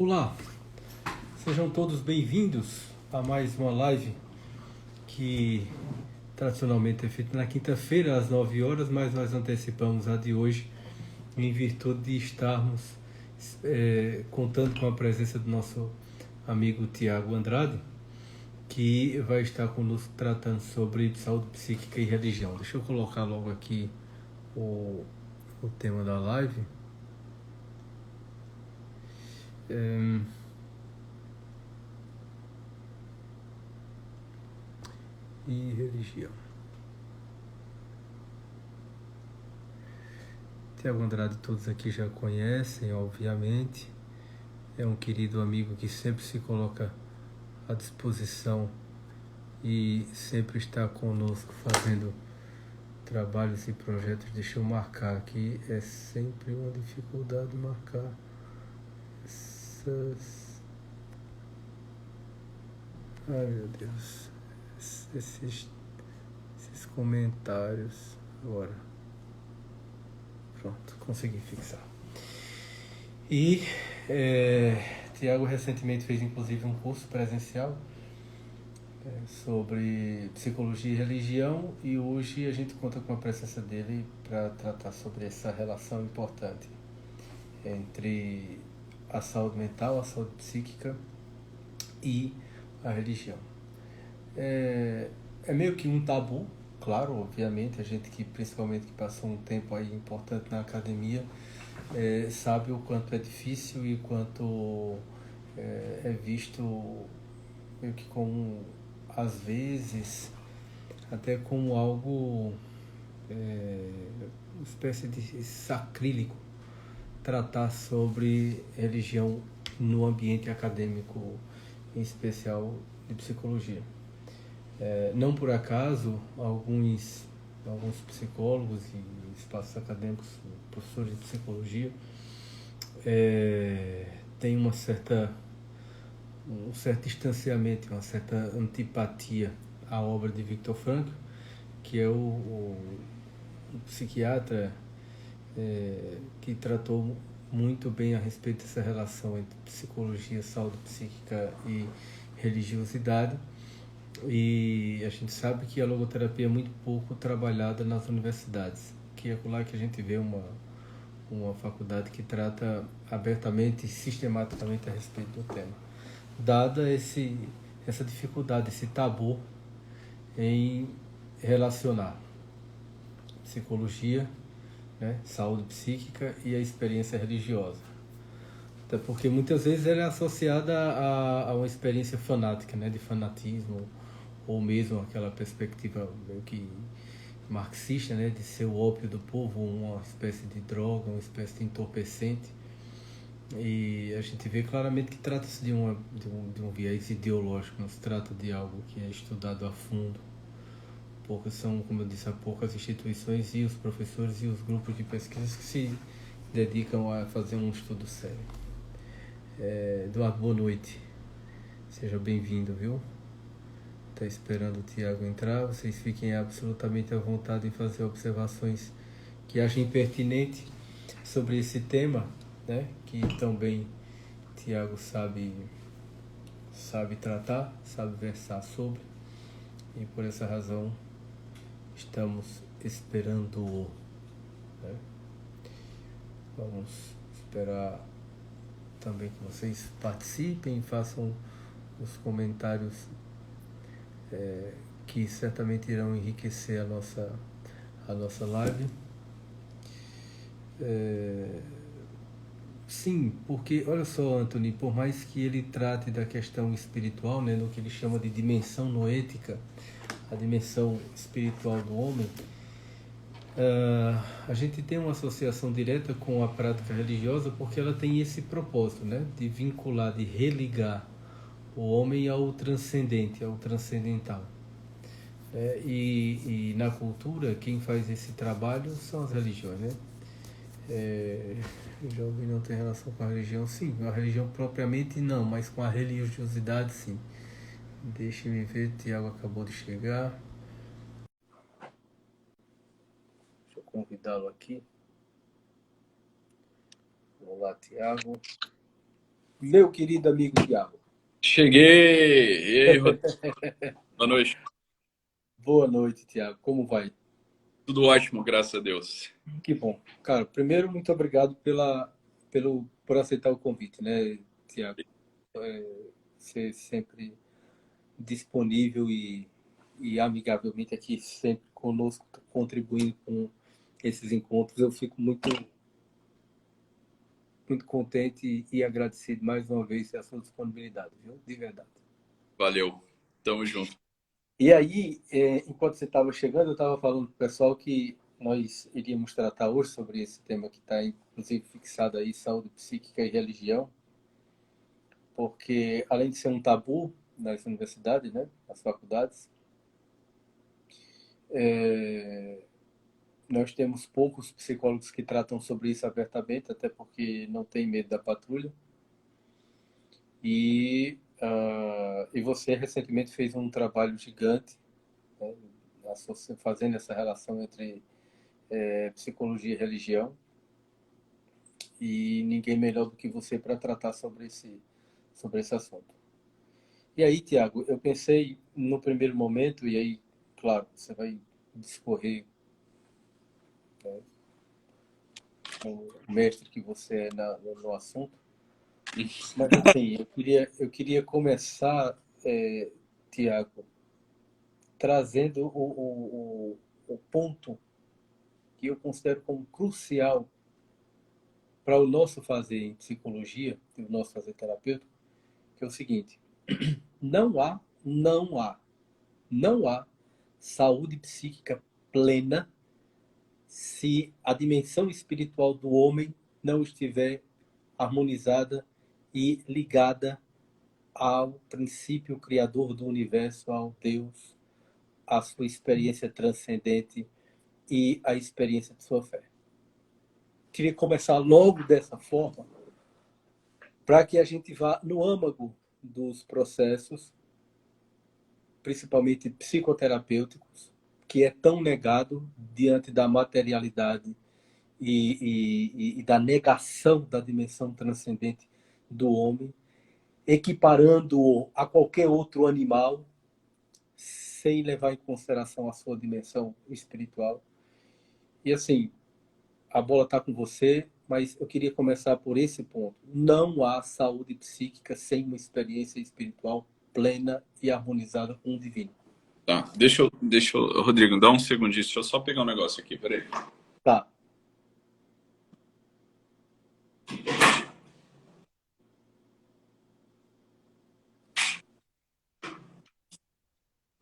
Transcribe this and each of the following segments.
Olá, sejam todos bem-vindos a mais uma live que tradicionalmente é feita na quinta-feira às 9 horas, mas nós antecipamos a de hoje em virtude de estarmos contando com a presença do nosso amigo Tiago Andrade, que vai estar conosco tratando sobre saúde psíquica e religião. Deixa eu colocar logo aqui o tema da live. E religião. Tiago Andrade todos aqui já conhecem, obviamente. É um querido amigo que sempre se coloca à disposição e sempre está conosco fazendo trabalhos e projetos. Deixa eu marcar aqui, é sempre uma dificuldade marcar essas... Ai meu Deus, esses comentários. Agora, pronto, consegui fixar. E Tiago recentemente fez inclusive um curso presencial sobre psicologia e religião, e hoje a gente conta com a presença dele para tratar sobre essa relação importante entre a saúde mental, a saúde psíquica e a religião. É meio que um tabu, claro, obviamente, a gente que principalmente que passou um tempo aí importante na academia sabe o quanto é difícil e quanto é visto meio que como, às vezes, até como algo, uma espécie de sacrílego, tratar sobre religião no ambiente acadêmico, em especial de psicologia. Não por acaso, alguns psicólogos e espaços acadêmicos, professores de psicologia, têm um certo distanciamento, uma certa antipatia à obra de Viktor Frankl, que é o psiquiatra que tratou muito bem a respeito dessa relação entre psicologia, saúde psíquica e religiosidade. E a gente sabe que a logoterapia é muito pouco trabalhada nas universidades, que é lá que a gente vê uma faculdade que trata abertamente e sistematicamente a respeito do tema. Dada essa dificuldade, esse tabu em relacionar psicologia, né, saúde psíquica e a experiência religiosa. Até porque muitas vezes ela é associada a uma experiência fanática, né, de fanatismo, ou mesmo aquela perspectiva meio que marxista, né, de ser o ópio do povo, uma espécie de droga, uma espécie de entorpecente. E a gente vê claramente que trata-se de um viés ideológico, não se trata de algo que é estudado a fundo. Poucas são, como eu disse, há poucas instituições e os professores e os grupos de pesquisas que se dedicam a fazer um estudo sério. Eduardo, boa noite. Seja bem-vindo, viu? Está esperando o Tiago entrar. Vocês fiquem absolutamente à vontade em fazer observações que achem pertinente sobre esse tema, né? Que também Tiago sabe tratar, sabe versar sobre, e por essa razão estamos esperando-o, né? Vamos esperar também que vocês participem, façam os comentários que certamente irão enriquecer a nossa live. Sim, porque, olha só, Anthony, por mais que ele trate da questão espiritual, né, no que ele chama de dimensão noética, a dimensão espiritual do homem, a gente tem uma associação direta com a prática religiosa porque ela tem esse propósito, né, de vincular, de religar o homem ao transcendente, ao transcendental. E na cultura, quem faz esse trabalho são as religiões, né? O jovem não tem relação com a religião, sim. A religião propriamente não, mas com a religiosidade, sim. Deixe-me ver, Tiago acabou de chegar. Deixa eu convidá-lo aqui. Olá, Tiago. Meu querido amigo Tiago. Cheguei! E aí, Rodrigo? Boa noite. Boa noite, Tiago. Como vai? Tudo ótimo, graças a Deus. Que bom. Cara, primeiro, muito obrigado por aceitar o convite, né, Tiago? Ser sempre disponível e amigavelmente aqui, sempre conosco, contribuindo com esses encontros. Eu fico muito contente e agradecido mais uma vez pela sua disponibilidade, viu? De verdade. Valeu. Tamo junto. E aí, enquanto você estava chegando, eu estava falando para o pessoal que nós iríamos tratar hoje sobre esse tema que está, inclusive, fixado aí, saúde psíquica e religião, porque além de ser um tabu nas universidades, né, nas faculdades, nós temos poucos psicólogos que tratam sobre isso abertamente, até porque não tem medo da patrulha. E você recentemente fez um trabalho gigante, né, fazendo essa relação entre psicologia e religião, e ninguém melhor do que você para tratar sobre esse assunto. E aí, Tiago, eu pensei no primeiro momento, e aí, claro, você vai discorrer com o mestre que você é no assunto, mas assim, eu queria começar, Tiago, trazendo o ponto que eu considero como crucial para o nosso fazer em psicologia, e o nosso fazer terapêutico, que é o seguinte: não há, não há, não há saúde psíquica plena se a dimensão espiritual do homem não estiver harmonizada e ligada ao princípio criador do universo, ao Deus, à sua experiência transcendente e à experiência de sua fé. Queria começar logo dessa forma, para que a gente vá no âmago dos processos, principalmente psicoterapêuticos, que é tão negado diante da materialidade e da negação da dimensão transcendente do homem, equiparando-o a qualquer outro animal, sem levar em consideração a sua dimensão espiritual. E assim, a bola está com você, mas eu queria começar por esse ponto. Não há saúde psíquica sem uma experiência espiritual plena e harmonizada com o divino. Tá, Rodrigo, dá um segundinho, deixa eu só pegar um negócio aqui, peraí. Tá.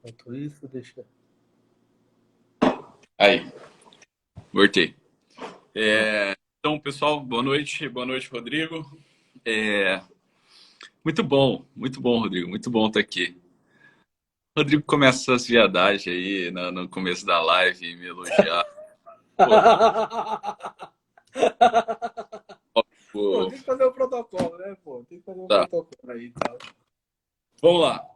Enquanto isso, deixa. Aí, voltei. Pronto. Então, pessoal, boa noite, Rodrigo. É, muito bom, Rodrigo, muito bom estar aqui. Rodrigo começa essas viadagens aí no começo da live, me elogiar. Pô, Pô, pô, tem que fazer o protocolo, né, pô? Tem que fazer o tá, protocolo aí e tal. vamos lá.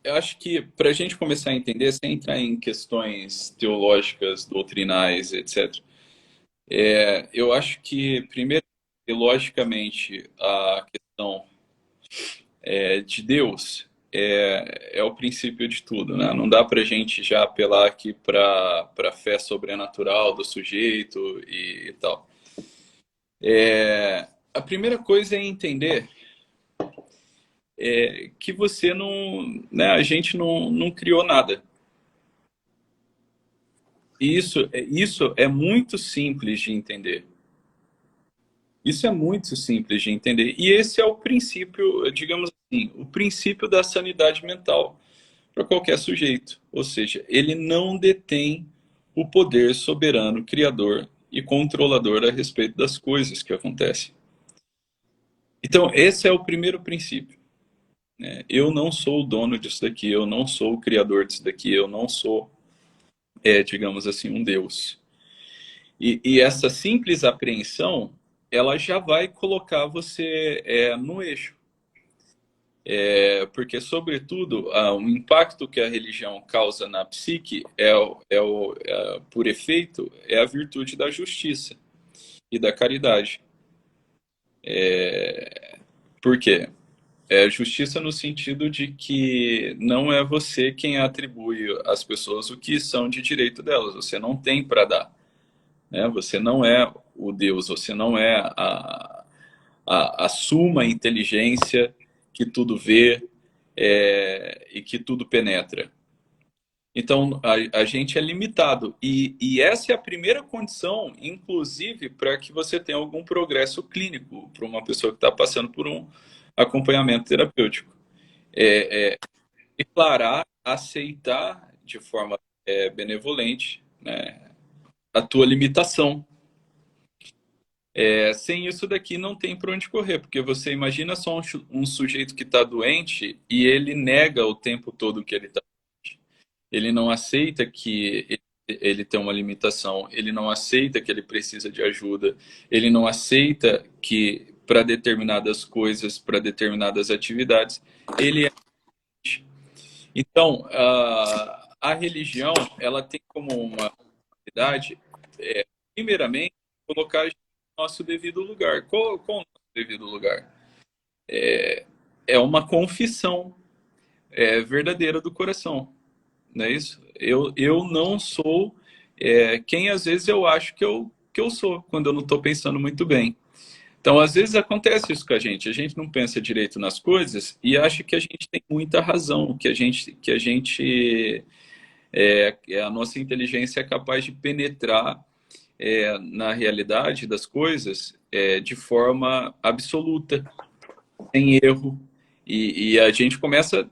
Eu acho que para a gente começar a entender, sem entrar em questões teológicas, doutrinais, etc., eu acho que, primeiro, logicamente, a questão de Deus é o princípio de tudo, né? Não dá para a gente já apelar aqui para a fé sobrenatural do sujeito e tal. A primeira coisa é entender que você não, né, a gente não criou nada. E isso é muito simples de entender. Isso é muito simples de entender. E esse é o princípio, digamos assim, o princípio da sanidade mental para qualquer sujeito. Ou seja, ele não detém o poder soberano, criador e controlador a respeito das coisas que acontecem. Então, esse é o primeiro princípio. Né? Eu não sou o dono disso daqui, eu não sou o criador disso daqui, eu não sou, digamos assim, um Deus. E essa simples apreensão, ela já vai colocar você no eixo. Porque, sobretudo, o impacto que a religião causa na psique por efeito, é a virtude da justiça e da caridade. Por quê? É justiça no sentido de que não é você quem atribui às pessoas o que são de direito delas. Você não tem para dar, né? Você não é o Deus, você não é a suma inteligência que tudo vê, e que tudo penetra. Então, a gente é limitado. E essa é a primeira condição, inclusive, para que você tenha algum progresso clínico para uma pessoa que está passando por um acompanhamento terapêutico. Declarar, aceitar de forma benevolente, né, a tua limitação. Sem isso daqui não tem para onde correr, porque você imagina só um sujeito que está doente e ele nega o tempo todo que ele está doente. Ele não aceita que ele tem uma limitação, ele não aceita que ele precisa de ajuda, ele não aceita que para determinadas coisas, para determinadas atividades, ele é. Então, a religião, ela tem como uma finalidade, primeiramente, colocar a gente no nosso devido lugar. Qual o nosso devido lugar? É uma confissão verdadeira do coração, não é isso? Eu não sou quem às vezes eu acho que eu sou, quando eu não estou pensando muito bem. Então, às vezes acontece isso com a gente não pensa direito nas coisas e acha que a gente tem muita razão, a nossa inteligência é capaz de penetrar na realidade das coisas de forma absoluta, sem erro. E a gente começa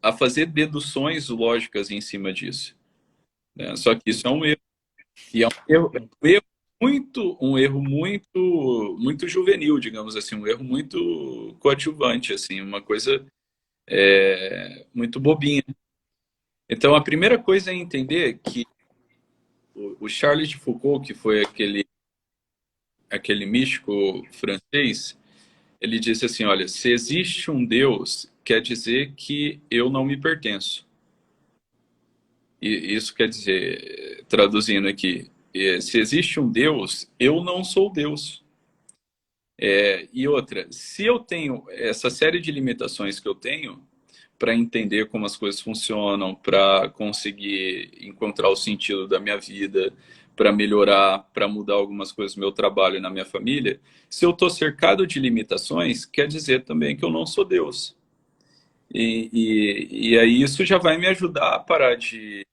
a fazer deduções lógicas em cima disso, né? Só que isso é um erro. E um erro muito juvenil, digamos assim, um erro muito coadjuvante, assim, uma coisa muito bobinha. Então, a primeira coisa é entender que o Charles de Foucault, que foi aquele místico francês, ele disse assim, olha, se existe um Deus, quer dizer que eu não me pertenço. E isso quer dizer, traduzindo aqui, se existe um Deus, eu não sou Deus. E outra, se eu tenho essa série de limitações que eu tenho para entender como as coisas funcionam, para conseguir encontrar o sentido da minha vida, para melhorar, para mudar algumas coisas no meu trabalho e na minha família, se eu estou cercado de limitações, quer dizer também que eu não sou Deus. E aí isso já vai me ajudar a parar de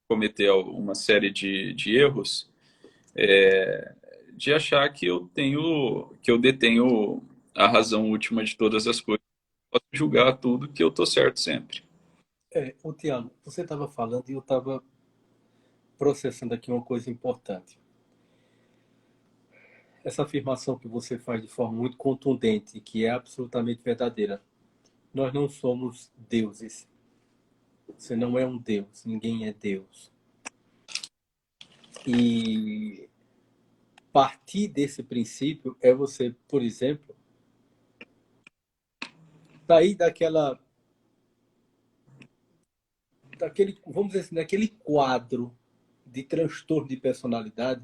cometer uma série de erros, de achar que eu detenho a razão última de todas as coisas, posso julgar tudo que eu tô certo sempre. Ô Tiago, você estava falando e eu estava processando aqui uma coisa importante. Essa afirmação que você faz de forma muito contundente, que é absolutamente verdadeira. Nós não somos deuses. Você não é um Deus, ninguém é Deus. E partir desse princípio é você, por exemplo, sair vamos dizer assim, daquele quadro de transtorno de personalidade,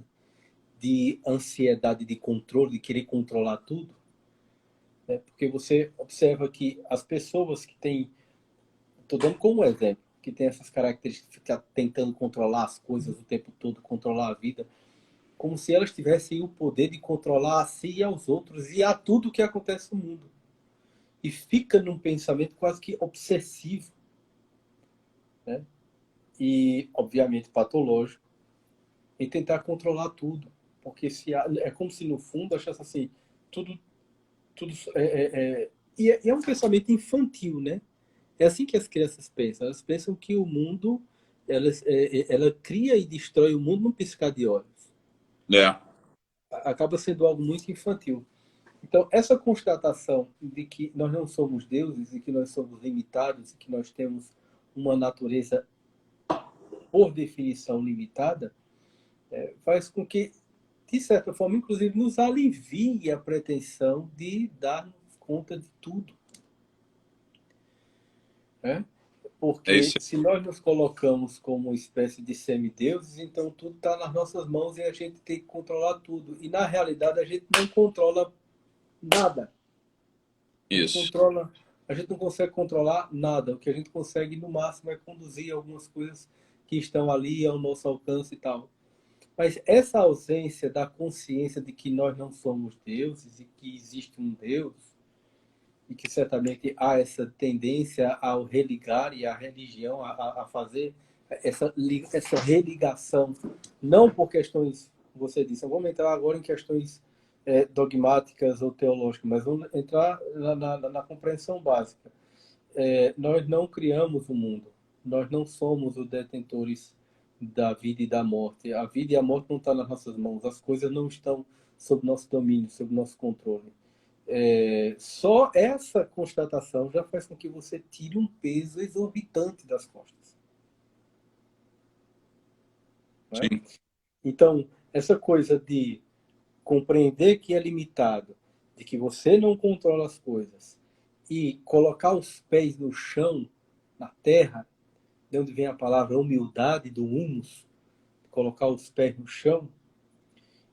de ansiedade de controle, de querer controlar tudo, né? Porque você observa que as pessoas que têm, estou dando como exemplo, que tem essas características de ficar tentando controlar as coisas o tempo todo, controlar a vida, como se elas tivessem o poder de controlar a si e aos outros e a tudo que acontece no mundo. E fica num pensamento quase que obsessivo, né? E, obviamente, patológico, em tentar controlar tudo. Porque é como se, no fundo, achasse assim, tudo... E é um pensamento infantil, né? É assim que as crianças pensam. Elas pensam que o mundo... Ela cria e destrói o mundo num piscar de olhos. É, Acaba sendo algo muito infantil. Então, essa constatação de que nós não somos deuses e que nós somos limitados e que nós temos uma natureza, por definição, limitada, faz com que, de certa forma, inclusive, nos alivie a pretensão de darmos conta de tudo. Né? é Porque isso. se nós nos colocamos como uma espécie de semideuses, então tudo está nas nossas mãos e a gente tem que controlar tudo. E, na realidade, a gente não controla nada. Isso. A gente não consegue controlar nada. O que a gente consegue, no máximo, é conduzir algumas coisas que estão ali ao nosso alcance e tal. Mas essa ausência da consciência de que nós não somos deuses e que existe um Deus, e que certamente há essa tendência ao religar e a religião a fazer essa religação, não por questões, você disse, vamos entrar agora em questões dogmáticas ou teológicas, mas vamos entrar na compreensão básica. Nós não criamos o mundo, nós não somos os detentores da vida e da morte. A vida e a morte não estão nas nossas mãos, as coisas não estão sob nosso domínio, sob nosso controle. Só essa constatação já faz com que você tire um peso exorbitante das costas. Não é? Então, essa coisa de compreender que é limitado, de que você não controla as coisas, e colocar os pés no chão, na terra, de onde vem a palavra humildade, do humus, colocar os pés no chão,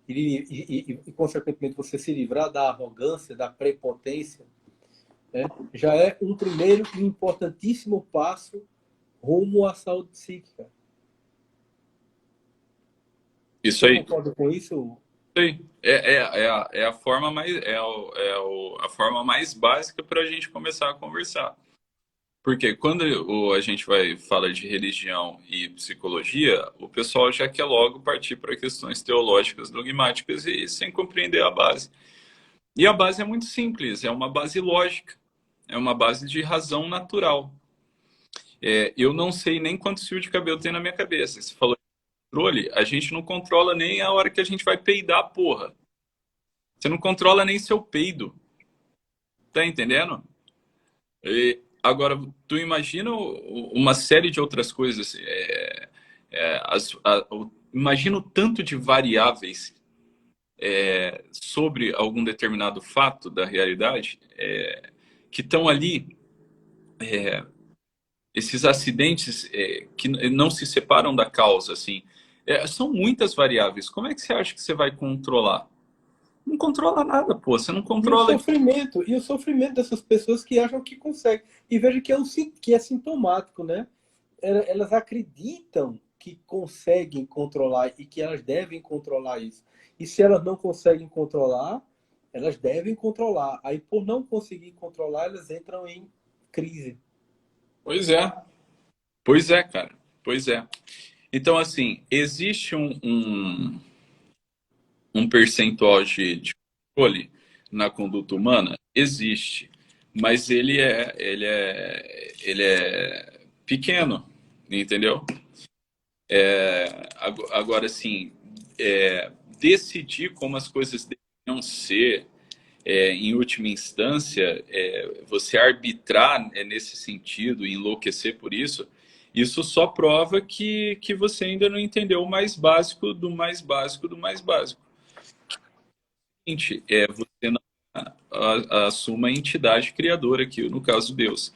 e consequentemente, você se livrar da arrogância, da prepotência, né, já é um primeiro e importantíssimo passo rumo à saúde psíquica. Isso aí. Você concorda com isso? É a forma mais, a forma mais básica para a gente começar a conversar. Porque quando a gente vai falar de religião e psicologia, o pessoal já quer logo partir para questões teológicas, dogmáticas e sem compreender a base. E a base é muito simples, é uma base lógica, é uma base de razão natural. Eu não sei nem quantos fios de cabelo tem na minha cabeça. Você falou de controle, a gente não controla nem a hora que a gente vai peidar, porra. Você não controla nem seu peido. Tá entendendo? Agora, tu imagina uma série de outras coisas. Imagina o tanto de variáveis sobre algum determinado fato da realidade que estão ali, esses acidentes que não se separam da causa, assim. São muitas variáveis. Como é que você acha que você vai controlar? Não controla nada, pô. Você não controla. E o sofrimento dessas pessoas que acham que conseguem. E veja que é sintomático, né? Elas acreditam que conseguem controlar e que elas devem controlar isso. E se elas não conseguem controlar, elas devem controlar. Aí, por não conseguir controlar, elas entram em crise. Pois é, cara. Pois é. Então, assim, existe um percentual de controle na conduta humana? Existe. Mas ele é pequeno, entendeu? Agora, assim, decidir como as coisas deveriam ser, em última instância, você arbitrar nesse sentido e enlouquecer por isso, isso só prova que você ainda não entendeu o mais básico do mais básico do mais básico. Você não assuma a entidade criadora aqui, no caso Deus.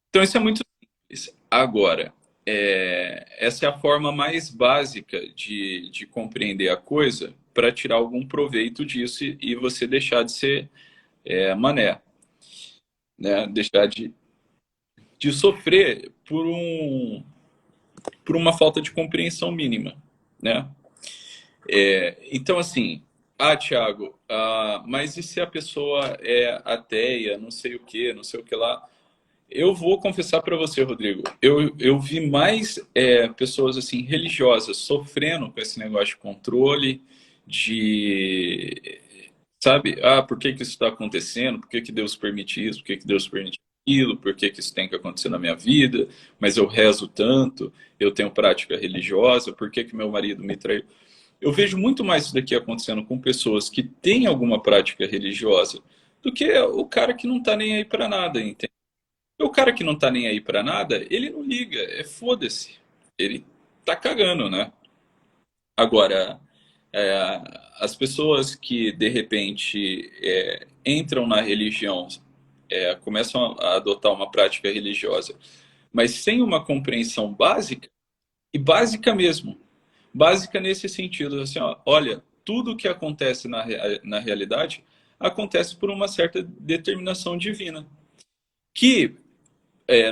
Então isso é muito simples. Agora, essa é a forma mais básica de compreender a coisa para tirar algum proveito disso e você deixar de ser mané, né? Deixar de sofrer por uma falta de compreensão mínima, né? Então, assim, Thiago, mas e se a pessoa é ateia, não sei o que, não sei o que lá? Eu vou confessar para você, Rodrigo, eu vi mais pessoas assim religiosas sofrendo com esse negócio de controle, de, sabe, por que que isso está acontecendo? Por que que Deus permite isso? Por que que Deus permite aquilo? Por que que isso tem que acontecer na minha vida? Mas eu rezo tanto, eu tenho prática religiosa, por que que meu marido me traiu? Eu vejo muito mais isso daqui acontecendo com pessoas que têm alguma prática religiosa do que o cara que não está nem aí para nada, entende? O cara que não tá nem aí pra nada, ele não liga, foda-se. Ele tá cagando, né? Agora, é, as pessoas que de repente entram na religião, começam a adotar uma prática religiosa, mas sem uma compreensão básica, e básica mesmo, básica nesse sentido, assim, ó, olha, tudo que acontece na realidade acontece por uma certa determinação divina. Que,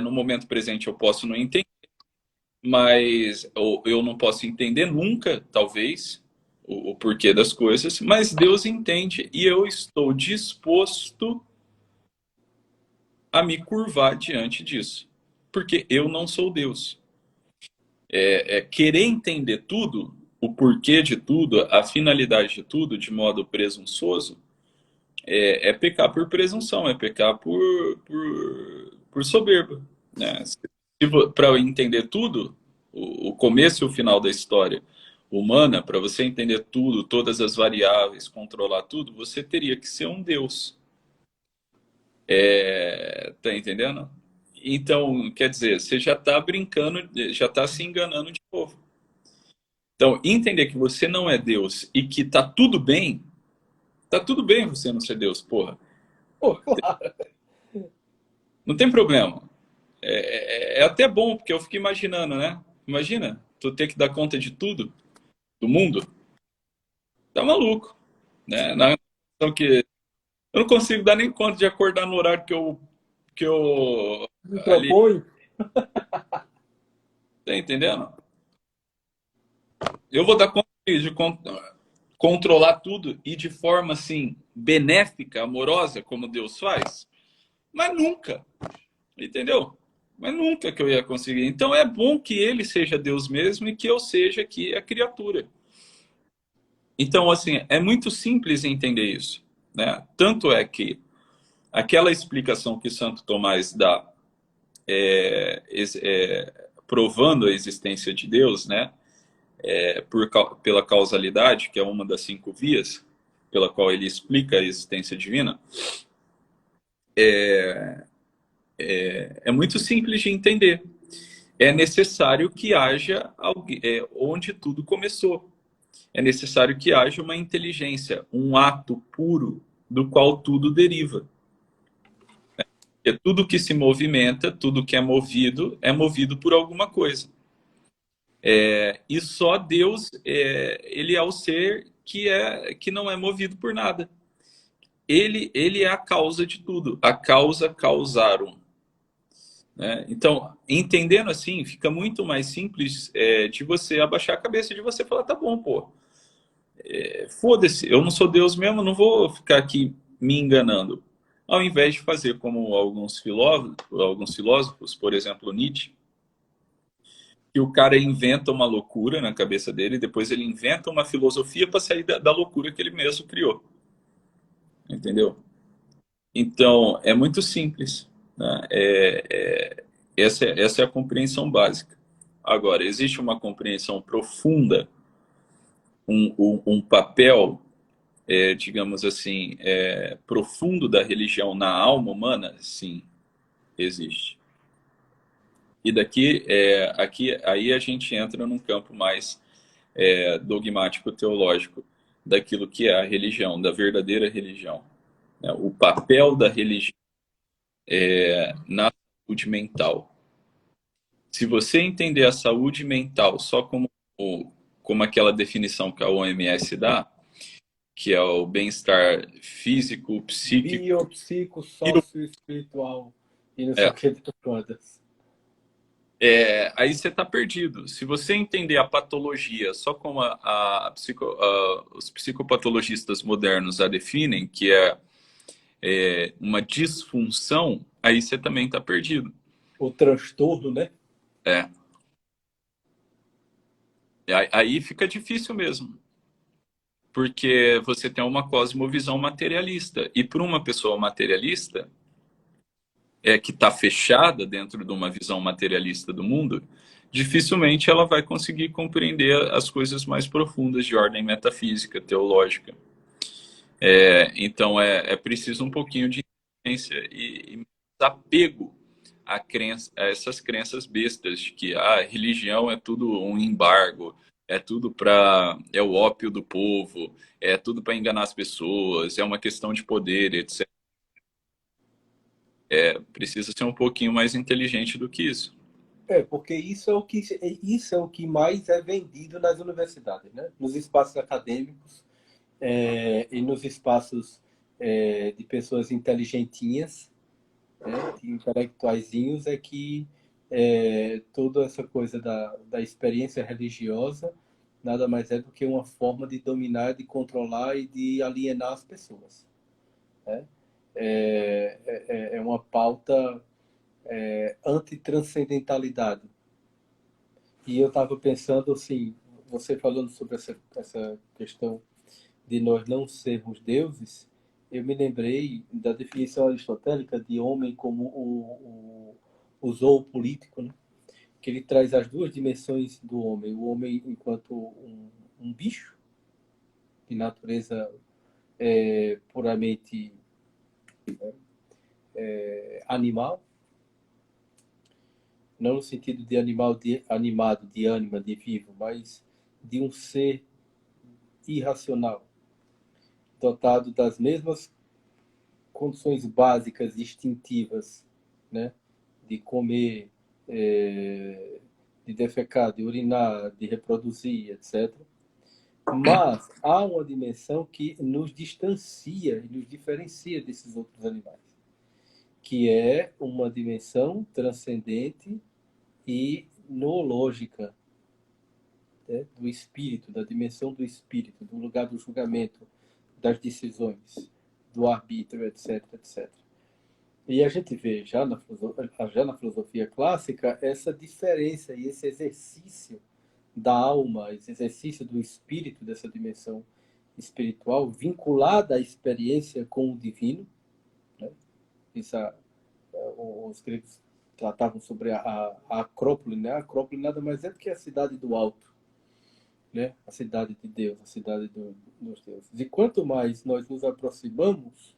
no momento presente, eu posso não entender, mas ou eu não posso entender nunca, talvez, o porquê das coisas, mas Deus entende e eu estou disposto a me curvar diante disso, porque eu não sou Deus. Querer entender tudo, o porquê de tudo, a finalidade de tudo, de modo presunçoso, é pecar por presunção, é pecar por soberba. Né? Para eu entender tudo, o começo e o final da história humana, para você entender tudo, todas as variáveis, controlar tudo, você teria que ser um Deus. Tá entendendo? Então, quer dizer, você já está brincando, já está se enganando de novo. Então, entender que você não é Deus e que tá tudo bem você não ser Deus, porra. Pô, claro. Não tem problema. É até bom, porque eu fico imaginando, né? Imagina, tu ter que dar conta de tudo, do mundo, tá maluco. Né? Na questão que eu não consigo dar nem conta de acordar no horário que eu Me ali, propõe. tá entendendo? Eu vou dar conta de controlar tudo e de forma assim benéfica, amorosa, como Deus faz, mas nunca, entendeu? Mas nunca que eu ia conseguir. Então é bom que ele seja Deus mesmo e que eu seja aqui a criatura. Então, assim, é muito simples entender isso, né? Tanto é que aquela explicação que Santo Tomás dá, provando a existência de Deus, né? Pela causalidade, que é uma das 5 vias pela qual ele explica a existência divina, é muito simples de entender. É necessário que haja alguém, onde tudo começou. É necessário que haja uma inteligência, um ato puro do qual tudo deriva. Porque tudo que se movimenta, tudo que é movido por alguma coisa. E só Deus, ele é o ser que não é movido por nada. Ele é a causa de tudo, a causa causarum. Né? Então, entendendo assim, fica muito mais simples de você abaixar a cabeça, de você falar, tá bom, pô, foda-se, eu não sou Deus mesmo, não vou ficar aqui me enganando. Ao invés de fazer como alguns filósofos, por exemplo, Nietzsche, que o cara inventa uma loucura na cabeça dele, e depois ele inventa uma filosofia para sair da loucura que ele mesmo criou. Entendeu? Então, é muito simples. Né? Essa é a compreensão básica. Agora, existe uma compreensão profunda, um papel, digamos assim, profundo da religião na alma humana? Sim, existe. E aí a gente entra num campo mais dogmático teológico daquilo que é a religião, da verdadeira religião. Né? O papel da religião na saúde mental. Se você entender a saúde mental só como aquela definição que a OMS dá, que é o bem-estar físico, psíquico, Biopsico, sócio espiritual e não sei é, o que de todas. aí você está perdido. Se você entender a patologia só como os psicopatologistas modernos a definem, que é uma disfunção, aí você também está perdido. O transtorno, né? É. Aí fica difícil mesmo, porque você tem uma cosmovisão materialista. E para uma pessoa materialista, que está fechada dentro de uma visão materialista do mundo, dificilmente ela vai conseguir compreender as coisas mais profundas de ordem metafísica, teológica. Então é preciso um pouquinho de inteligência e apego a essas crenças bestas de que a religião é tudo um embargo, é o ópio do povo, é tudo para enganar as pessoas, é uma questão de poder, etc. Precisa ser um pouquinho mais inteligente do que isso. Porque isso é o que mais é vendido nas universidades, né? Nos espaços acadêmicos e nos espaços de pessoas inteligentinhas, né, de intelectuaizinhos, é que toda essa coisa da experiência religiosa nada mais é do que uma forma de dominar, de controlar e de alienar as pessoas, né? É uma pauta antitranscendentalidade. E eu estava pensando assim, você falando sobre essa questão de nós não sermos deuses, eu me lembrei da definição aristotélica de homem como o zoopolítico, né? Que ele traz as duas dimensões do homem. O homem enquanto um bicho, de natureza puramente animal, não no sentido de animal animado, de ânima, de vivo, mas de um ser irracional, dotado das mesmas condições básicas instintivas, né? De comer, de defecar, de urinar, de reproduzir, etc. Mas há uma dimensão que nos distancia e nos diferencia desses outros animais, que é uma dimensão transcendente e noológica, né? Do espírito, da dimensão do espírito, do lugar do julgamento, das decisões, do arbítrio, etc, etc. E a gente vê já na filosofia clássica essa diferença e esse exercício da alma, esse exercício do espírito, dessa dimensão espiritual, vinculada à experiência com o divino, né? Isso, os gregos tratavam sobre a Acrópole, né? A Acrópole nada mais é do que a cidade do alto, né? A cidade de Deus, a cidade dos deuses. E quanto mais nós nos aproximamos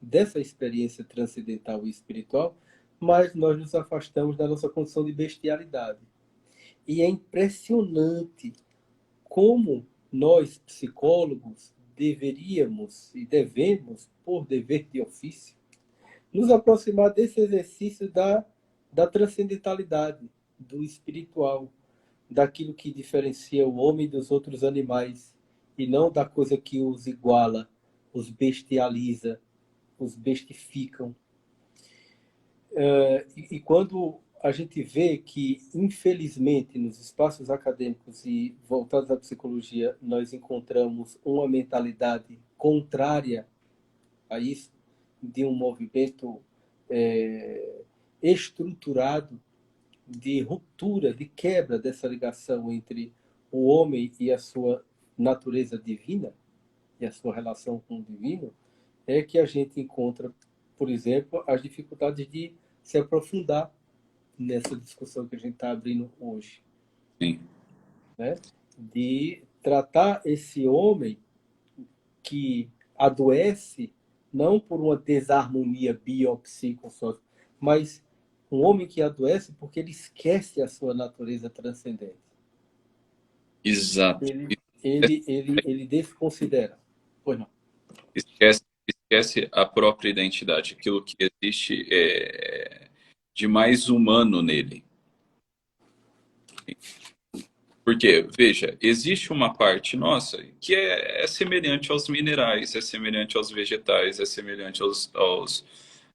dessa experiência transcendental e espiritual, mais nós nos afastamos da nossa condição de bestialidade. E é impressionante como nós, psicólogos, deveríamos e devemos, por dever de ofício, nos aproximar desse exercício da transcendentalidade, do espiritual, daquilo que diferencia o homem dos outros animais, e não da coisa que os iguala, os bestializa, os bestificam. E quando a gente vê que, infelizmente, nos espaços acadêmicos e voltados à psicologia, nós encontramos uma mentalidade contrária a isso, de um movimento estruturado de ruptura, de quebra dessa ligação entre o homem e a sua natureza divina, e a sua relação com o divino, é que a gente encontra, por exemplo, as dificuldades de se aprofundar nessa discussão que a gente está abrindo hoje. Sim. Né? De tratar esse homem que adoece não por uma desarmonia biopsicossocial, mas um homem que adoece porque ele esquece a sua natureza transcendente. Exato. Ele desconsidera. Pois não. Esquece a própria identidade, aquilo que existe de mais humano nele. Porque, veja, existe uma parte nossa que é semelhante aos minerais, é semelhante aos vegetais, é semelhante aos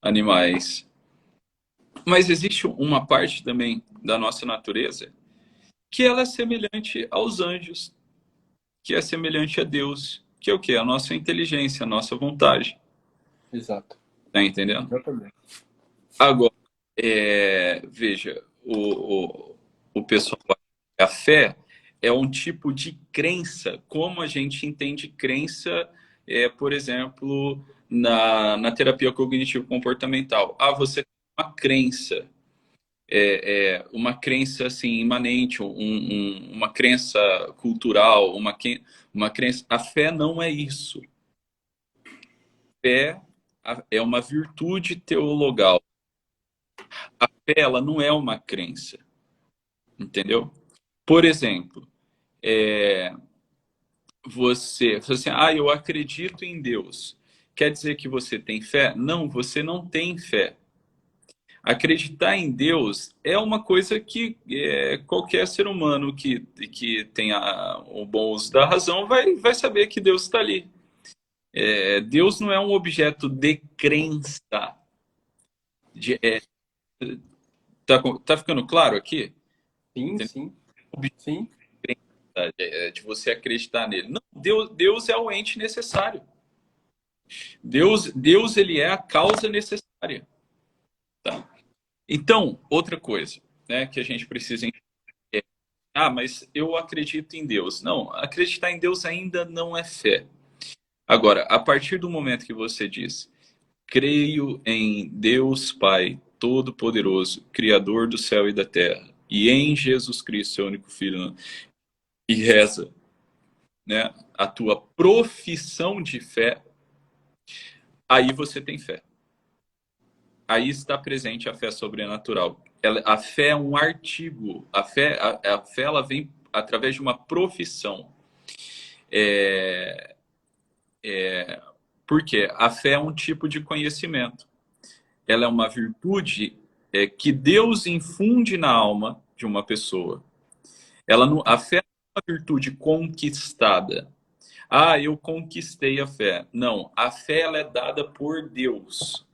animais. Mas existe uma parte também da nossa natureza que ela é semelhante aos anjos, que é semelhante a Deus, que é o quê? A nossa inteligência, a nossa vontade. Exato. Tá entendendo? Exatamente. Agora, veja, o pessoal, a fé é um tipo de crença, como a gente entende crença, por exemplo, na terapia cognitivo-comportamental. Ah, você tem uma crença, uma crença assim, imanente, uma crença cultural, uma crença. A fé não é isso. Fé é uma virtude teologal. A fé, ela não é uma crença, entendeu? Por exemplo, você assim, eu acredito em Deus. Quer dizer que você tem fé? Não, você não tem fé. Acreditar em Deus é uma coisa que qualquer ser humano que tenha o bom uso da razão vai saber que Deus está ali. Deus não é um objeto de crença. De, tá ficando claro aqui? Sim, Entendeu? sim, Objeto sim. de crença, de você acreditar nele. Não, Deus é o ente necessário. Deus ele é a causa necessária. Tá? Então, outra coisa, né, que a gente precisa entender. Mas eu acredito em Deus. Não, acreditar em Deus ainda não é fé. Agora, a partir do momento que você diz, creio em Deus Pai Todo-Poderoso, Criador do céu e da terra, e em Jesus Cristo, seu único Filho, e reza, né, a tua profissão de fé, aí você tem fé. Aí está presente a fé sobrenatural. A fé é um artigo. A fé ela vem através de uma profissão. É, Por quê? A fé é um tipo de conhecimento. Ela é uma virtude que Deus infunde na alma de uma pessoa. A fé não é uma virtude conquistada. Eu conquistei a fé. Não, a fé ela é dada por Deus.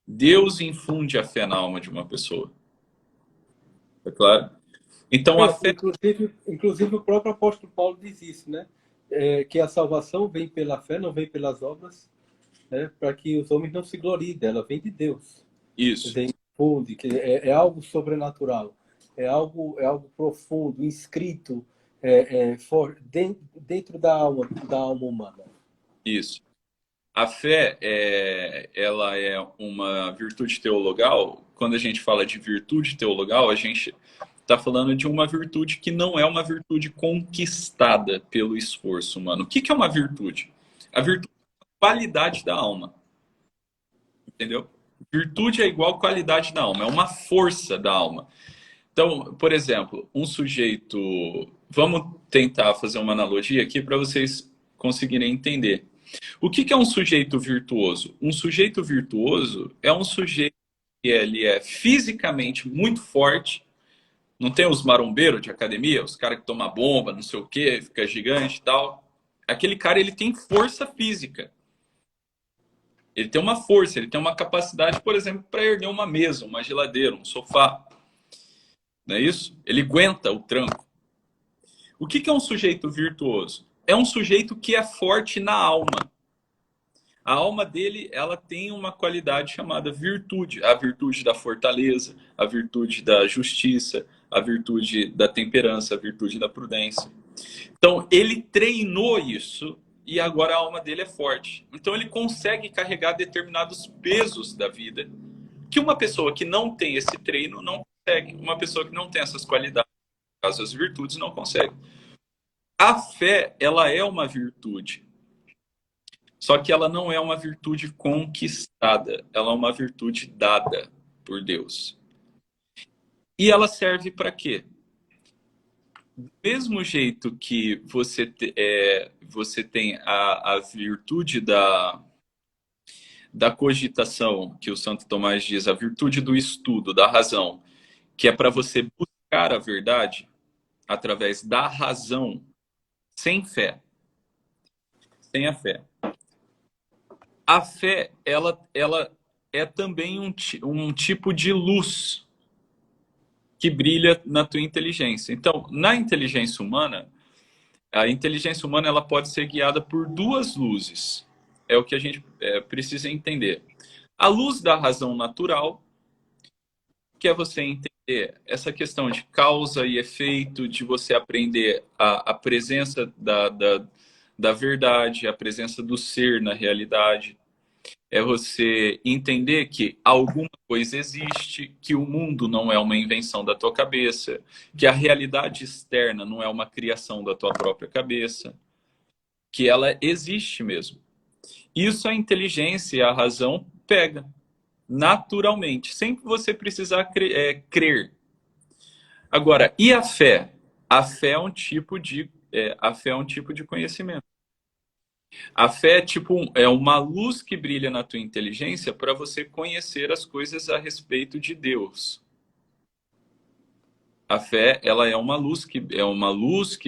Deus infunde a fé na alma de uma pessoa. É claro? Então a fé. Inclusive o próprio apóstolo Paulo diz isso, né? Que a salvação vem pela fé, não vem pelas obras, né? Para que os homens não se gloriem dela, vem de Deus. Isso. Infunde, que é algo sobrenatural, é algo profundo, inscrito dentro da alma humana. Isso. A fé, ela é uma virtude teologal. Quando a gente fala de virtude teologal, a gente está falando de uma virtude que não é uma virtude conquistada pelo esforço humano. O que é uma virtude? A virtude é a qualidade da alma. Entendeu? Virtude é igual qualidade da alma, é uma força da alma. Então, por exemplo, um sujeito. Vamos tentar fazer uma analogia aqui para vocês conseguirem entender. O que é um sujeito virtuoso? Um sujeito virtuoso é um sujeito que ele é fisicamente muito forte. Não tem os marombeiros de academia, os caras que tomam bomba, não sei o quê, fica gigante e tal. Aquele cara ele tem força física. Ele tem uma força, ele tem uma capacidade, por exemplo, para erguer uma mesa, uma geladeira, um sofá. Não é isso? Ele aguenta o tranco. O que é um sujeito virtuoso? É um sujeito que é forte na alma. A alma dele, ela tem uma qualidade chamada virtude. A virtude da fortaleza, a virtude da justiça, a virtude da temperança, a virtude da prudência. Então, ele treinou isso e agora a alma dele é forte. Então, ele consegue carregar determinados pesos da vida que uma pessoa que não tem esse treino não consegue. Uma pessoa que não tem essas qualidades, as virtudes, não consegue. A fé, ela é uma virtude. Só que ela não é uma virtude conquistada, ela é uma virtude dada por Deus. E ela serve para quê? Do mesmo jeito que você tem a virtude da cogitação, que o Santo Tomás diz, a virtude do estudo, da razão, que é para você buscar a verdade através da razão, sem fé, sem a fé. A fé, ela é também um tipo de luz que brilha na tua inteligência. Então, na inteligência humana, a inteligência humana ela pode ser guiada por duas luzes. É o que a gente precisa entender. A luz da razão natural, que é você entender essa questão de causa e efeito, de você aprender a presença da verdade, a presença do ser na realidade. É você entender que alguma coisa existe, que o mundo não é uma invenção da tua cabeça, que a realidade externa não é uma criação da tua própria cabeça, que ela existe mesmo. Isso a inteligência e a razão pega naturalmente, sem você precisar crer. Agora, e a fé? A fé é um tipo de conhecimento. A fé é uma luz que brilha na tua inteligência para você conhecer as coisas a respeito de Deus. A fé, ela é uma luz que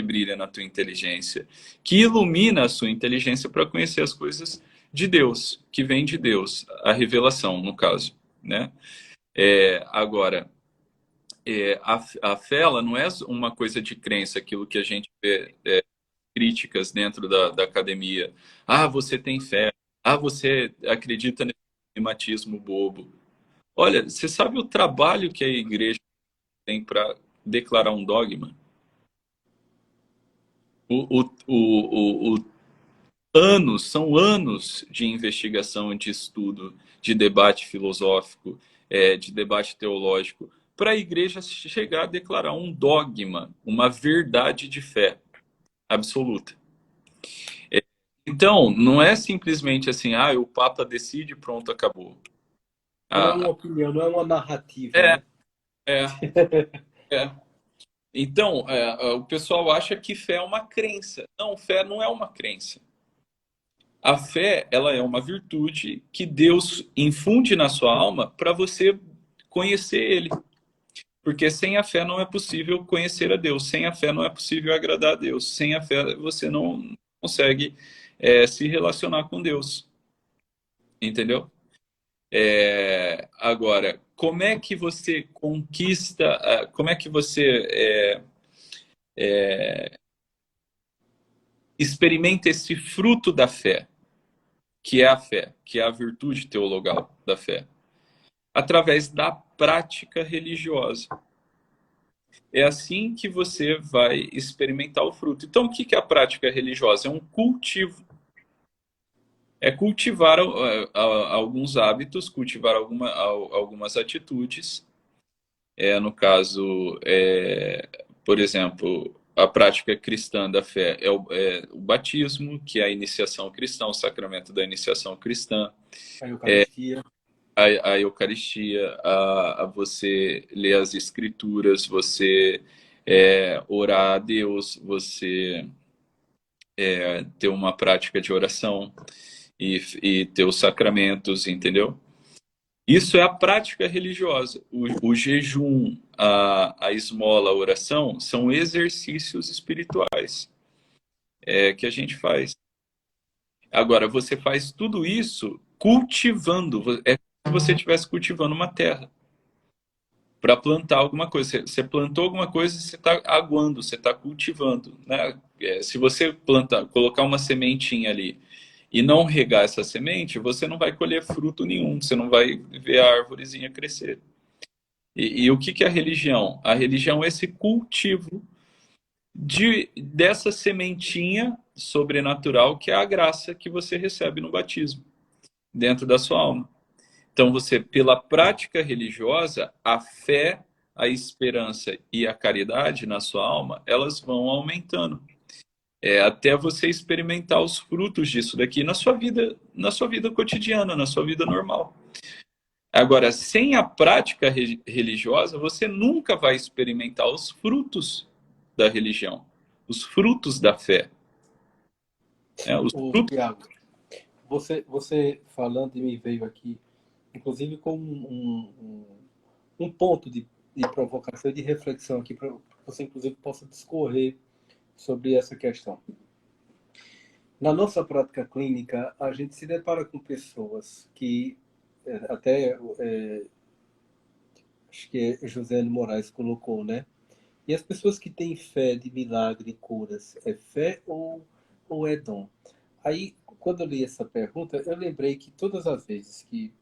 brilha na tua inteligência, que ilumina a sua inteligência para conhecer as coisas de Deus, que vem de Deus, a revelação, no caso, né? Agora, a fé, ela não é uma coisa de crença, aquilo que a gente vê, críticas dentro da academia. Ah, você tem fé. Ah, você acredita nesse pragmatismo bobo. Olha, você sabe o trabalho que a igreja tem para declarar um dogma? O anos, são anos de investigação, de estudo, de debate filosófico, de debate teológico, para a igreja chegar a declarar um dogma, uma verdade de fé absoluta. Então, não é simplesmente assim, o Papa decide, pronto, acabou. Não é uma Ah, opinião, não é uma narrativa, é, né? é, é. Então, o pessoal acha que fé é uma crença. Não, fé não é uma crença. A fé, ela é uma virtude que Deus infunde na sua alma para você conhecer Ele. Porque sem a fé não é possível conhecer a Deus. Sem a fé não é possível agradar a Deus. Sem a fé você não consegue se relacionar com Deus. Entendeu? Agora, como é que você conquista, como é que você experimenta esse fruto da fé, que é a fé, que é a virtude teologal da fé? Através da prática religiosa. É assim que você vai experimentar o fruto. Então, o que é a prática religiosa? É um cultivo. É cultivar alguns hábitos, cultivar algumas atitudes. No caso, por exemplo, a prática cristã da fé é o batismo, que é a iniciação cristã, o sacramento da iniciação cristã, A Eucaristia. a Eucaristia, a você ler as Escrituras, você orar a Deus, você ter uma prática de oração e ter os sacramentos, entendeu? Isso é a prática religiosa. O jejum, a esmola, a oração são exercícios espirituais que a gente faz. Agora, você faz tudo isso cultivando. É como se você estivesse cultivando uma terra para plantar alguma coisa. Você plantou alguma coisa, você está aguando, você está cultivando, né? Se você plantar, colocar uma sementinha ali e não regar essa semente, você não vai colher fruto nenhum, você não vai ver a árvorezinha crescer. E o que é a religião? A religião é esse cultivo dessa sementinha sobrenatural que é a graça que você recebe no batismo, dentro da sua alma. Então, você, pela prática religiosa, a fé, a esperança e a caridade na sua alma, elas vão aumentando. Até você experimentar os frutos disso daqui na sua vida cotidiana, na sua vida normal. Agora, sem a prática religiosa, você nunca vai experimentar os frutos da religião, os frutos da fé. Os O frutos. Tiago, você falando e me veio aqui, inclusive com um ponto de provocação e de reflexão aqui, para que você, inclusive, possa discorrer sobre essa questão. Na nossa prática clínica, a gente se depara com pessoas que, até acho que José de Moraes colocou, né? E as pessoas que têm fé de milagre e curas, é fé ou é dom? Aí, quando eu li essa pergunta, eu lembrei que todas as vezes que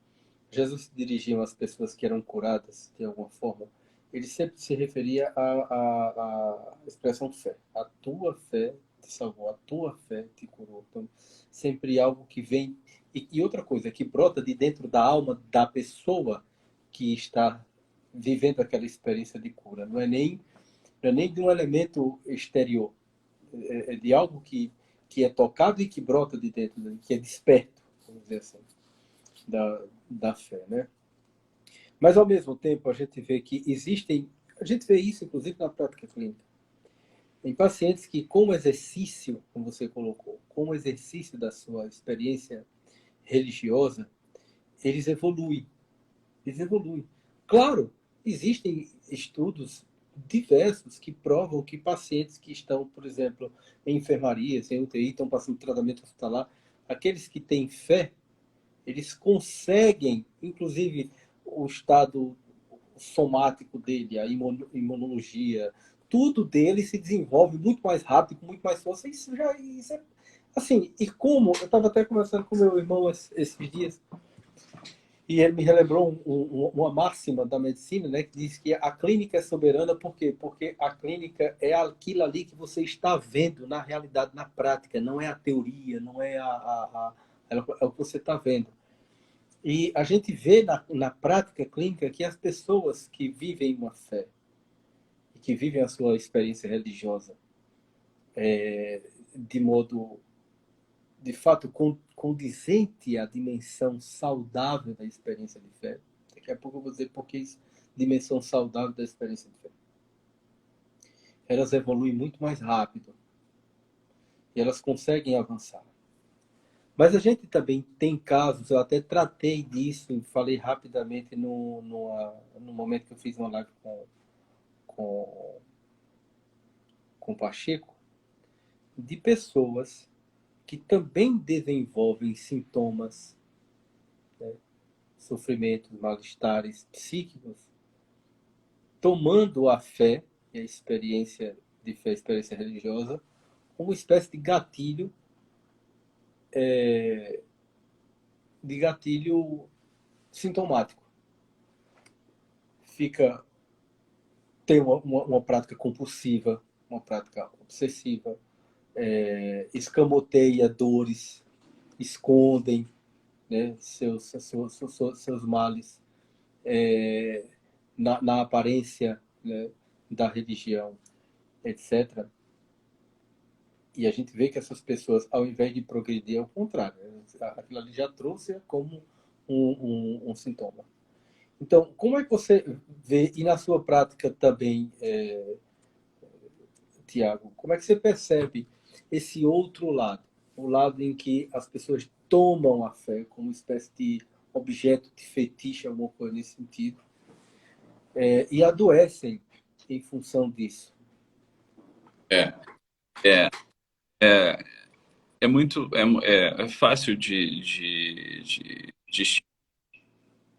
Jesus se dirigia às pessoas que eram curadas de alguma forma, ele sempre se referia à expressão fé. A tua fé te salvou, a tua fé te curou. Então, sempre algo que vem. E outra coisa, que brota de dentro da alma da pessoa que está vivendo aquela experiência de cura. Não é nem de um elemento exterior, é de algo que é tocado e que brota de dentro, que é desperto, vamos dizer assim, da fé, né? Mas, ao mesmo tempo, a gente vê que existem, a gente vê isso, inclusive, na prática clínica, em pacientes que, como exercício, como você colocou, como exercício da sua experiência religiosa, eles evoluem. Eles evoluem. Claro, existem estudos diversos que provam que pacientes que estão, por exemplo, em enfermarias, em UTI, estão passando tratamento hospitalar, aqueles que têm fé, eles conseguem, inclusive, o estado somático dele, a imunologia, tudo dele se desenvolve muito mais rápido, com muito mais força. Isso é assim. E como eu estava até conversando com meu irmão esses dias, e ele me relembrou uma máxima da medicina, né, que diz que a clínica é soberana, por quê? Porque a clínica é aquilo ali que você está vendo na realidade, na prática, não é a teoria, não é é o que você está vendo. E a gente vê na prática clínica que as pessoas que vivem uma fé, que vivem a sua experiência religiosa de modo, de fato, condizente à dimensão saudável da experiência de fé. Daqui a pouco eu vou dizer por que isso, dimensão saudável da experiência de fé. Elas evoluem muito mais rápido e elas conseguem avançar. Mas a gente também tem casos, eu até tratei disso, falei rapidamente no momento que eu fiz uma live com, com o Pacheco, de pessoas que também desenvolvem sintomas, né, sofrimentos, malestares psíquicos, tomando a fé e a experiência de fé, a experiência religiosa, como uma espécie de gatilho sintomático. Tem uma prática compulsiva, uma prática obsessiva, escamoteia dores, escondem, né, seus males na aparência, né, da religião, etc. E a gente vê que essas pessoas, ao invés de progredir, é o contrário. Aquilo ali já trouxe como um sintoma. Então, como é que você vê, e na sua prática também, Tiago, como é que você percebe esse outro lado? O lado em que as pessoas tomam a fé como uma espécie de objeto de fetiche, alguma coisa nesse sentido, e adoecem em função disso. É, é, é, é muito, é fácil de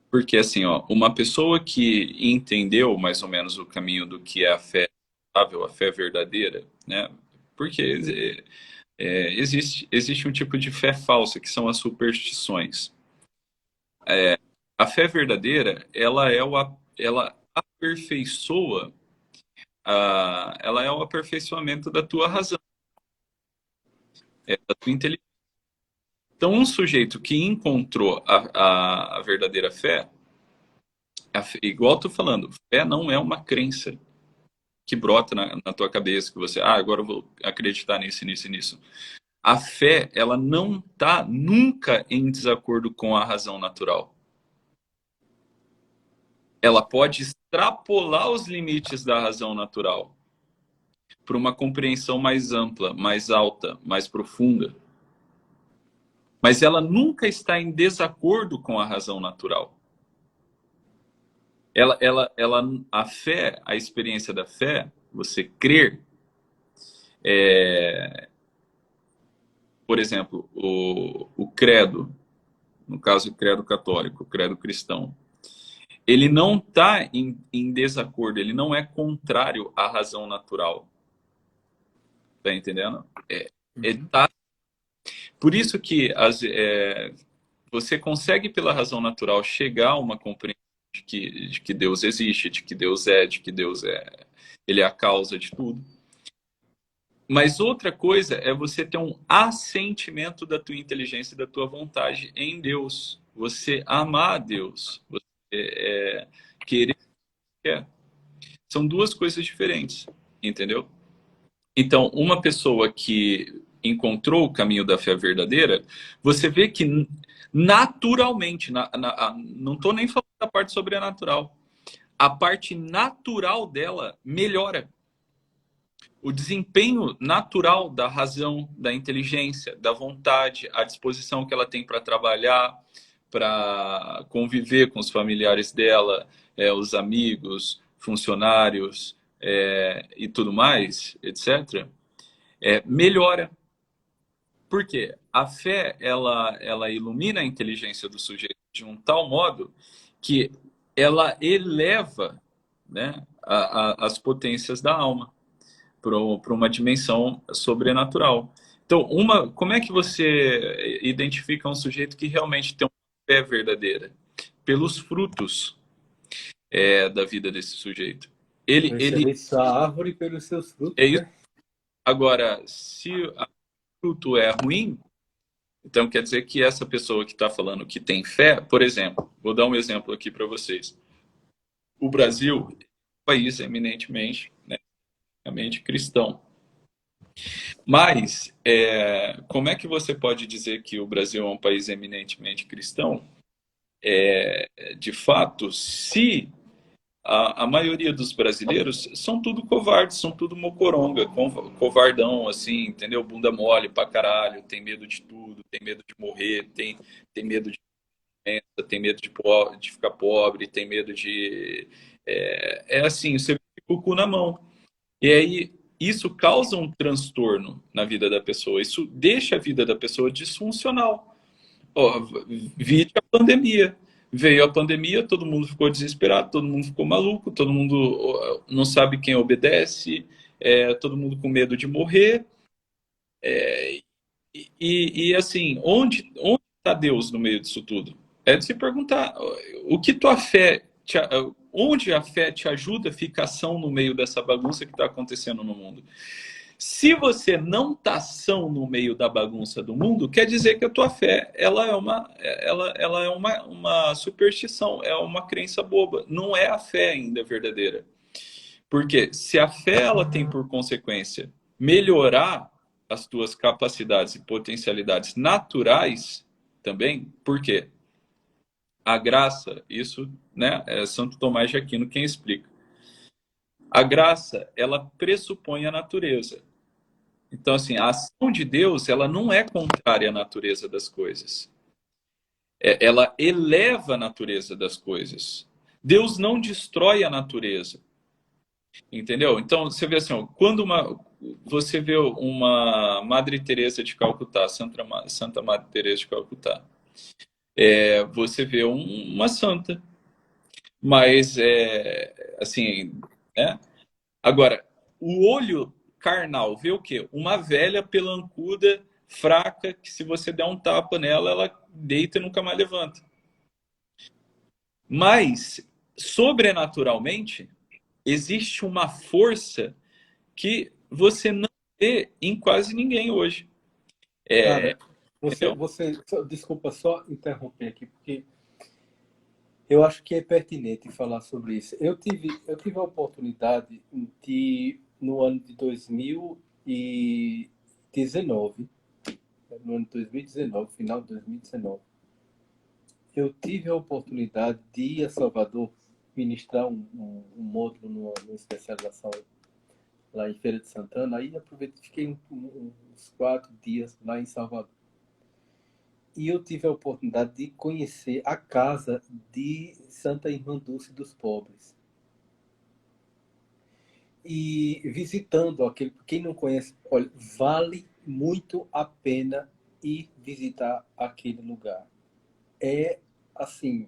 porque assim, ó, uma pessoa que entendeu mais ou menos o caminho do que é a fé verdadeira, né? Porque existe um tipo de fé falsa, que são as superstições. A fé verdadeira, ela aperfeiçoa, ela é o aperfeiçoamento da tua razão, da tua inteligência. Então, um sujeito que encontrou a verdadeira fé, igual eu tô falando, fé não é uma crença que brota na tua cabeça, que você, agora eu vou acreditar nisso, nisso e nisso. A fé, ela não está nunca em desacordo com a razão natural. Ela pode extrapolar os limites da razão natural para uma compreensão mais ampla, mais alta, mais profunda. Mas ela nunca está em desacordo com a razão natural. A fé, a experiência da fé, você crer, por exemplo, o credo, no caso o credo católico, o credo cristão, ele não está em desacordo, ele não é contrário à razão natural. Tá entendendo? Tá. Por isso que você consegue, pela razão natural, chegar a uma compreensão de que Deus existe, de que Deus ele é a causa de tudo. Mas outra coisa é você ter um assentimento da tua inteligência e da tua vontade em Deus. Você amar a Deus. Você querer o que quer. São duas coisas diferentes, entendeu? Então, uma pessoa que encontrou o caminho da fé verdadeira, você vê que naturalmente, não estou nem falando da parte sobrenatural, a parte natural dela melhora. O desempenho natural da razão, da inteligência, da vontade, a disposição que ela tem para trabalhar, para conviver com os familiares dela, os amigos, funcionários, e tudo mais, etc., melhora. Por quê? A fé, ela ilumina a inteligência do sujeito de um tal modo que ela eleva, né, as potências da alma para uma dimensão sobrenatural. Então, como é que você identifica um sujeito que realmente tem uma fé verdadeira? Pelos frutos da vida desse sujeito. Ele Conhecereis a árvore pelos seus é frutos, isso. né? Agora, se o fruto é ruim, então quer dizer que essa pessoa que está falando que tem fé, por exemplo, vou dar um exemplo aqui para vocês. O Brasil é um país eminentemente, né, cristão. Mas, como é que você pode dizer que o Brasil é um país eminentemente cristão? De fato, se a maioria dos brasileiros são tudo covardes, são tudo mocoronga, covardão, assim, entendeu? Bunda mole pra caralho, tem medo de tudo, tem medo de morrer, tem medo de doença, tem medo de ficar pobre, tem medo de... assim, você fica com o cu na mão. E aí, isso causa um transtorno na vida da pessoa, isso deixa a vida da pessoa disfuncional. Ó, vide a pandemia. Veio a pandemia, todo mundo ficou desesperado, todo mundo ficou maluco, todo mundo não sabe quem obedece, todo mundo com medo de morrer. Assim, onde está Deus no meio disso tudo? É de se perguntar o que tua fé, onde a fé te ajuda a ficar são no meio dessa bagunça que está acontecendo no mundo. Se você não está são no meio da bagunça do mundo, quer dizer que a tua fé ela é uma superstição, é uma crença boba. Não é a fé ainda verdadeira. Porque se a fé ela tem por consequência melhorar as tuas capacidades e potencialidades naturais também, por quê? A graça, isso, né, é Santo Tomás de Aquino quem explica. A graça, ela pressupõe a natureza. Então, assim, a ação de Deus, ela não é contrária à natureza das coisas. Ela eleva a natureza das coisas. Deus não destrói a natureza. Entendeu? Então, você vê assim, ó, você vê uma Madre Teresa de Calcutá, Santa Madre Teresa de Calcutá, você vê uma santa, mas assim, né? Agora, o olho carnal vê o quê? Uma velha pelancuda, fraca, que se você der um tapa nela, ela deita e nunca mais levanta. Mas, sobrenaturalmente, existe uma força que você não vê em quase ninguém hoje. Cara, Entendeu? desculpa só interromper aqui, porque eu acho que é pertinente falar sobre isso. Eu tive a oportunidade de, no ano de 2019, no ano de 2019, final de 2019, eu tive a oportunidade de ir a Salvador ministrar um módulo numa especialização lá em Feira de Santana. Aí aproveitei, fiquei uns 4 dias lá em Salvador. E eu tive a oportunidade de conhecer a casa de Santa Irmã Dulce dos Pobres. E visitando aquele, quem não conhece, olha, vale muito a pena ir visitar aquele lugar. É assim,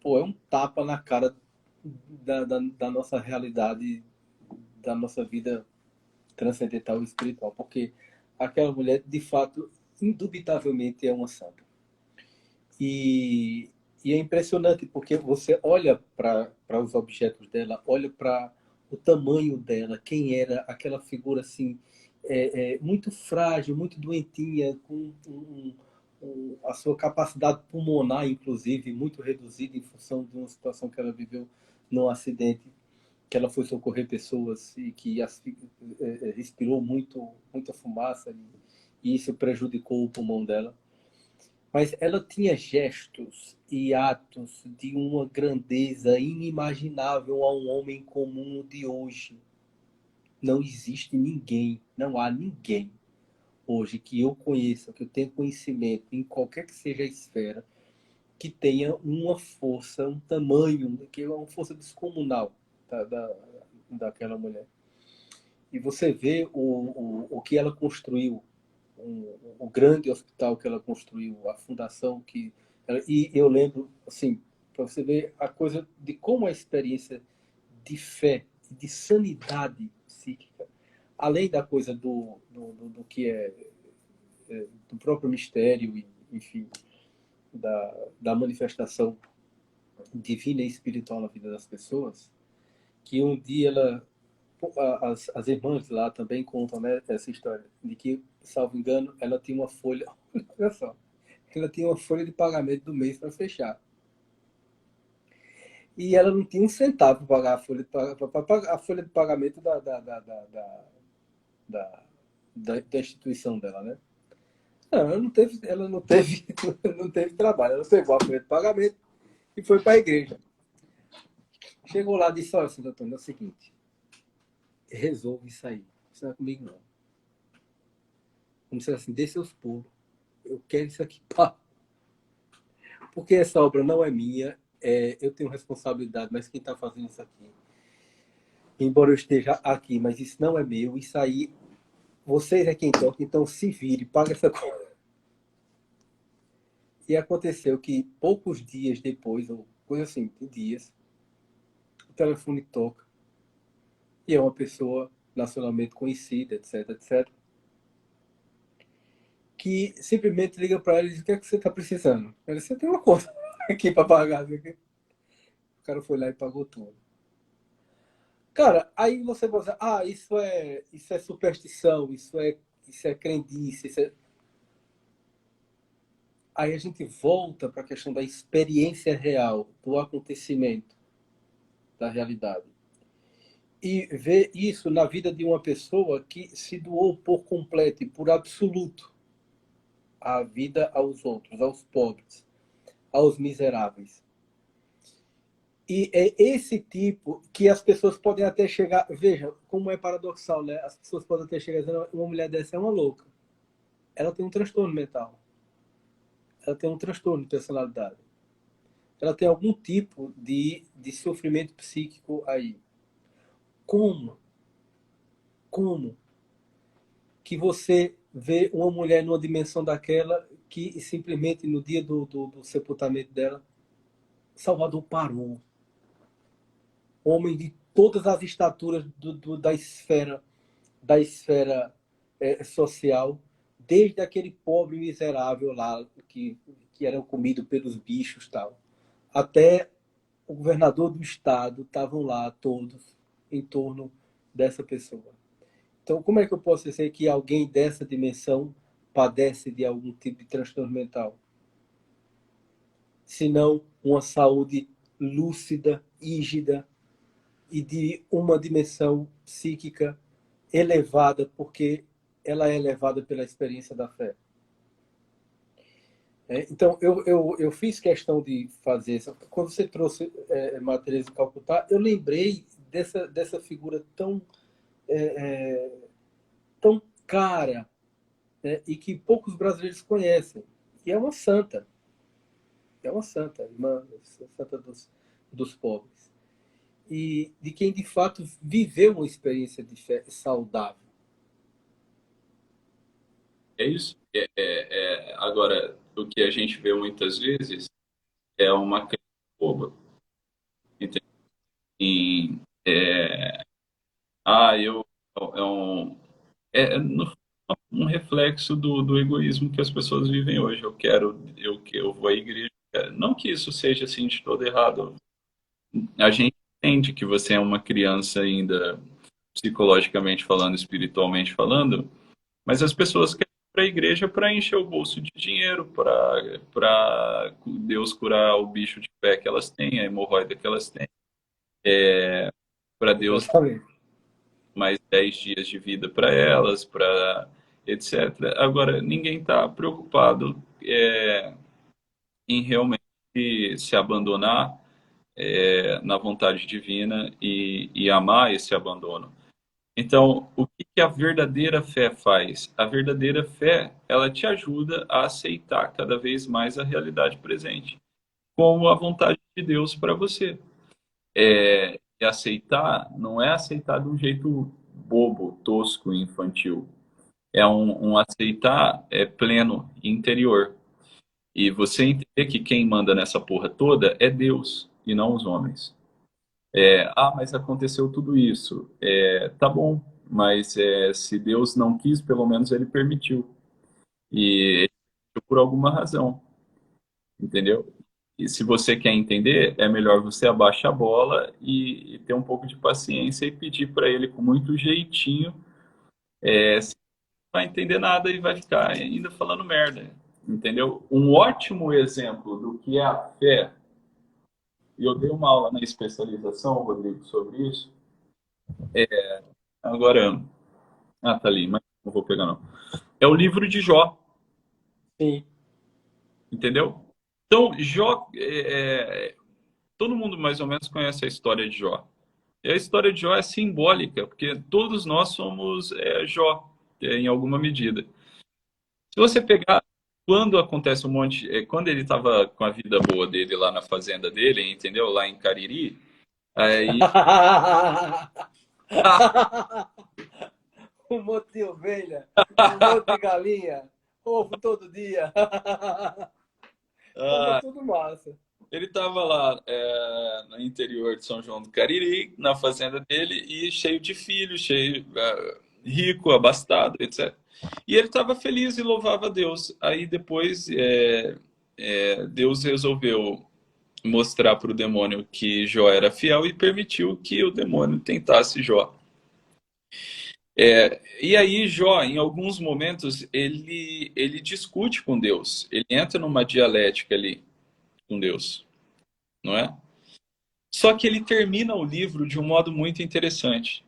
pô, é um tapa na cara da nossa realidade, da nossa vida transcendental e espiritual, porque aquela mulher, de fato, indubitavelmente é uma santa. E, e é impressionante, porque você olha para os objetos dela, olha para o tamanho dela, quem era aquela figura assim, muito frágil, muito doentinha, com a sua capacidade pulmonar, inclusive, muito reduzida em função de uma situação que ela viveu num acidente, que ela foi socorrer pessoas e que respirou muita fumaça e isso prejudicou o pulmão dela. Mas ela tinha gestos e atos de uma grandeza inimaginável a um homem comum de hoje. Não existe ninguém, não há ninguém hoje que eu conheça, que eu tenha conhecimento, em qualquer que seja a esfera, que tenha uma força, um tamanho, que é uma força descomunal daquela mulher. E você vê o que ela construiu, o grande hospital que ela construiu, a fundação que... E eu lembro, assim, para você ver a coisa de como a experiência de fé, de sanidade psíquica, além da coisa do que do próprio mistério, e, enfim, da manifestação divina e espiritual na vida das pessoas, que um dia as irmãs lá também contam, né, essa história, de que, salvo engano, ela tinha uma folha, olha só, ela tinha uma folha de pagamento do mês para fechar. E ela não tinha um centavo para pagar a folha de pagamento da instituição dela, né? Não, ela não teve, não teve trabalho. Ela pegou a folha de pagamento e foi para a igreja. Chegou lá e disse: olha, Santo Antônio, é o seguinte, resolve isso aí. Isso não é comigo, não. Como se assim, dê seus pulos. Eu quero isso aqui. Pá. Porque essa obra não é minha. Eu tenho responsabilidade, mas quem está fazendo isso aqui, embora eu esteja aqui, mas isso não é meu, isso aí, vocês é quem toca, então se vire, paga essa coisa. E aconteceu que poucos dias depois, ou coisa assim, de dias, o telefone toca e é uma pessoa nacionalmente conhecida, etc, etc, que simplesmente liga para ela e diz: o que é que você está precisando? Ela disse: você tem uma conta aqui para pagar. O cara foi lá e pagou tudo. Cara, aí você pode dizer: ah, isso é superstição, isso é crendice, Aí a gente volta para a questão da experiência real, do acontecimento, da realidade. E ver isso na vida de uma pessoa que se doou por completo e por absoluto a vida aos outros, aos pobres, aos miseráveis. E é esse tipo que as pessoas podem até chegar... Veja como é paradoxal, né? As pessoas podem até chegar dizendo: uma mulher dessa é uma louca. Ela tem um transtorno mental. Ela tem um transtorno de personalidade. Ela tem algum tipo de sofrimento psíquico aí. Como? Como que você vê uma mulher numa dimensão daquela que simplesmente no dia do sepultamento dela, Salvador parou. Homem de todas as estaturas da esfera social, desde aquele pobre miserável lá que era comido pelos bichos tal, até o governador do estado, estavam lá todos em torno dessa pessoa. Então, como é que eu posso dizer que alguém dessa dimensão padece de algum tipo de transtorno mental? Se não uma saúde lúcida, rígida e de uma dimensão psíquica elevada, porque ela é elevada pela experiência da fé. Então, eu fiz questão de fazer isso. Quando você trouxe Madre Teresa de Calcutá, eu lembrei dessa figura tão cara, né, e que poucos brasileiros conhecem. E é uma santa, irmã, santa dos pobres. E de quem de fato viveu uma experiência de fé saudável. É isso. Agora, o que a gente vê muitas vezes é uma criança boba. Entende? E, eu é um no um reflexo do egoísmo que as pessoas vivem hoje. Eu vou à igreja. Não que isso seja assim de todo errado. A gente entende que você é uma criança ainda, psicologicamente falando, espiritualmente falando, mas as pessoas querem ir para a igreja para encher o bolso de dinheiro, para Deus curar o bicho de pé que elas têm, a hemorroida que elas têm, para Deus Exatamente. mais 10 dias de vida para elas, para etc. Agora, ninguém está preocupado em realmente se abandonar na vontade divina e amar esse abandono. Então, o que que a verdadeira fé faz? A verdadeira fé, ela te ajuda a aceitar cada vez mais a realidade presente. como a vontade de Deus para você. E aceitar não é aceitar de um jeito bobo, tosco, infantil. É um aceitar pleno, interior. E você entender que quem manda nessa porra toda é Deus e não os homens. Mas aconteceu tudo isso. Tá bom, mas se Deus não quis, pelo menos ele permitiu. E por alguma razão, entendeu? E se você quer entender, é melhor você abaixar a bola e ter um pouco de paciência e pedir para ele com muito jeitinho. Você não vai entender nada e vai ficar ainda falando merda, entendeu? Um ótimo exemplo do que é a fé, e eu dei uma aula na especialização, Rodrigo, sobre isso. Agora, tá ali, mas não vou pegar não. É o livro de Jó, Sim. entendeu? Então, Jó, todo mundo mais ou menos conhece a história de Jó. E a história de Jó é simbólica, porque todos nós somos Jó, em alguma medida. Se você pegar quando acontece um monte, quando ele estava com a vida boa dele lá na fazenda dele, entendeu? Lá em Cariri, aí Um monte de ovelha, um monte de galinha, ovo todo dia. Tava ah, tudo massa. ele estava lá no interior de São João do Cariri, na fazenda dele, e cheio de filhos, rico, abastado, etc. E ele estava feliz e louvava a Deus. Aí depois Deus resolveu mostrar para o demônio que Jó era fiel e permitiu que o demônio tentasse Jó. E aí Jó, em alguns momentos, ele discute com Deus. Ele entra numa dialética ali com Deus, não é? Só que ele termina o livro de um modo muito interessante.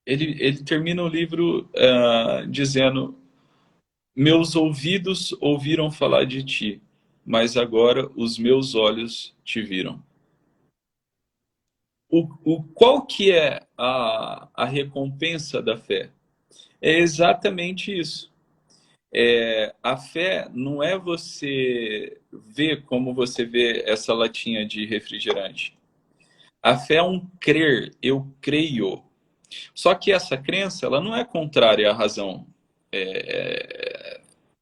Ele termina o livro dizendo: Meus ouvidos ouviram falar de ti, mas agora os meus olhos te viram. Qual que é a recompensa da fé? É exatamente isso. A fé não é você ver como você vê essa latinha de refrigerante. A fé é um crer, eu creio. Só que essa crença, ela não é contrária à razão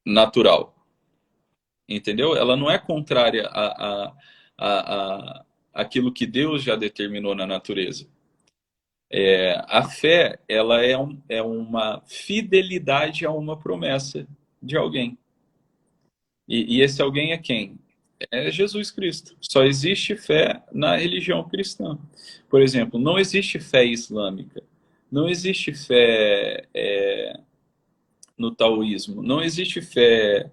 natural, entendeu? Ela não é contrária a aquilo que Deus já determinou na natureza. A fé, ela é uma fidelidade a uma promessa de alguém. E esse alguém é quem? É Jesus Cristo. Só existe fé na religião cristã. Por exemplo, não existe fé islâmica. Não existe fé no taoísmo. Não existe fé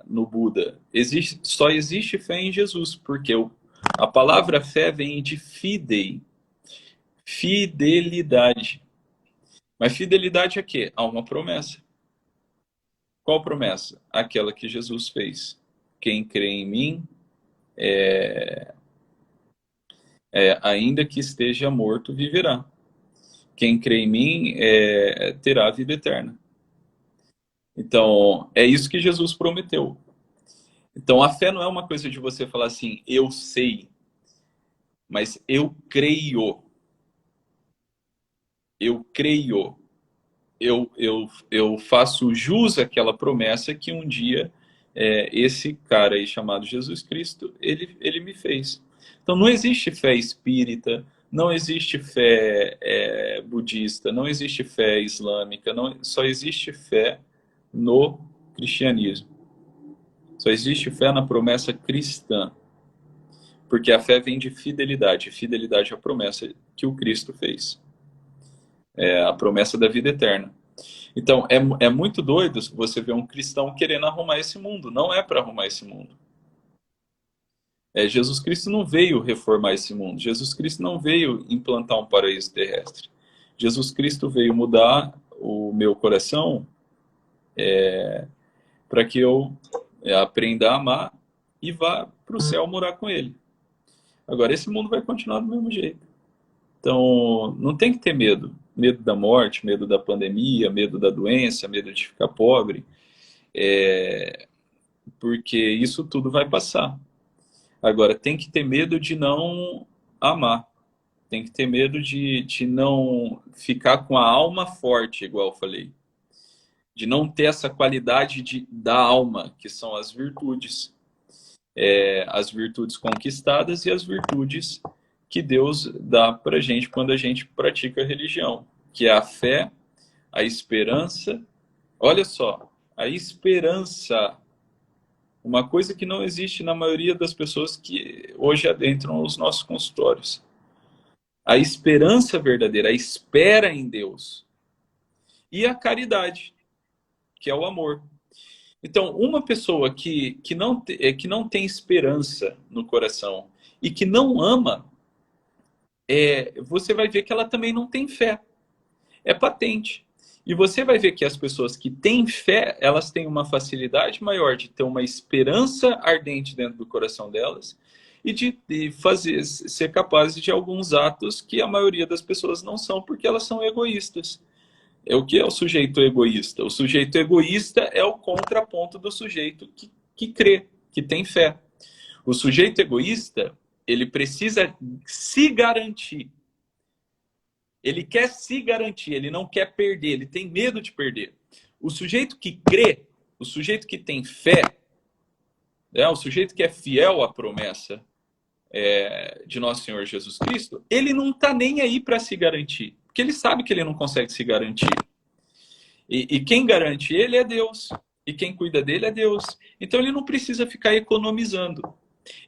no Buda. Só existe fé em Jesus, porque a palavra fé vem de fidei, fidelidade. Mas fidelidade a quê? A uma promessa. Qual promessa? Aquela que Jesus fez. Quem crê em mim, ainda que esteja morto, viverá. Quem crê em mim terá a vida eterna. Então, é isso que Jesus prometeu. Então, a fé não é uma coisa de você falar assim, eu sei, mas eu creio. Eu creio. Eu faço jus àquela promessa que um dia esse cara aí chamado Jesus Cristo, ele me fez. Então não existe fé espírita, não existe fé budista, não existe fé islâmica, só existe fé no cristianismo. Só existe fé na promessa cristã. Porque a fé vem de fidelidade. Fidelidade à promessa que o Cristo fez. A promessa da vida eterna. Então, é muito doido você ver um cristão querendo arrumar esse mundo. Não é para arrumar esse mundo. Jesus Cristo não veio reformar esse mundo. Jesus Cristo não veio implantar um paraíso terrestre. Jesus Cristo veio mudar o meu coração para que eu aprenda a amar e vá para o céu morar com ele. Agora, esse mundo vai continuar do mesmo jeito. Então, não tem que ter medo. Medo da morte, medo da pandemia, medo da doença, medo de ficar pobre. Porque isso tudo vai passar. Agora, tem que ter medo de não amar. Tem que ter medo de não ficar com a alma forte, igual eu falei. De não ter essa qualidade da alma, que são as virtudes. As virtudes conquistadas e as virtudes que Deus dá para a gente quando a gente pratica a religião, que é a fé, a esperança. Olha só, a esperança, uma coisa que não existe na maioria das pessoas que hoje adentram os nossos consultórios. A esperança verdadeira, a espera em Deus. E a caridade, que é o amor. Então, uma pessoa que não tem esperança no coração e que não ama, você vai ver que ela também não tem fé. É patente. E você vai ver que as pessoas que têm fé, elas têm uma facilidade maior de ter uma esperança ardente dentro do coração delas e de ser capazes de alguns atos que a maioria das pessoas não são, porque elas são egoístas. É o que é o sujeito egoísta? O sujeito egoísta é o contraponto do sujeito que crê, que tem fé. O sujeito egoísta, ele precisa se garantir. Ele quer se garantir, ele não quer perder, ele tem medo de perder. O sujeito que crê, o sujeito que tem fé, o sujeito que é fiel à promessa de Nosso Senhor Jesus Cristo, ele não está nem aí para se garantir, porque ele sabe que ele não consegue se garantir. E quem garante ele é Deus, e quem cuida dele é Deus. Então ele não precisa ficar economizando.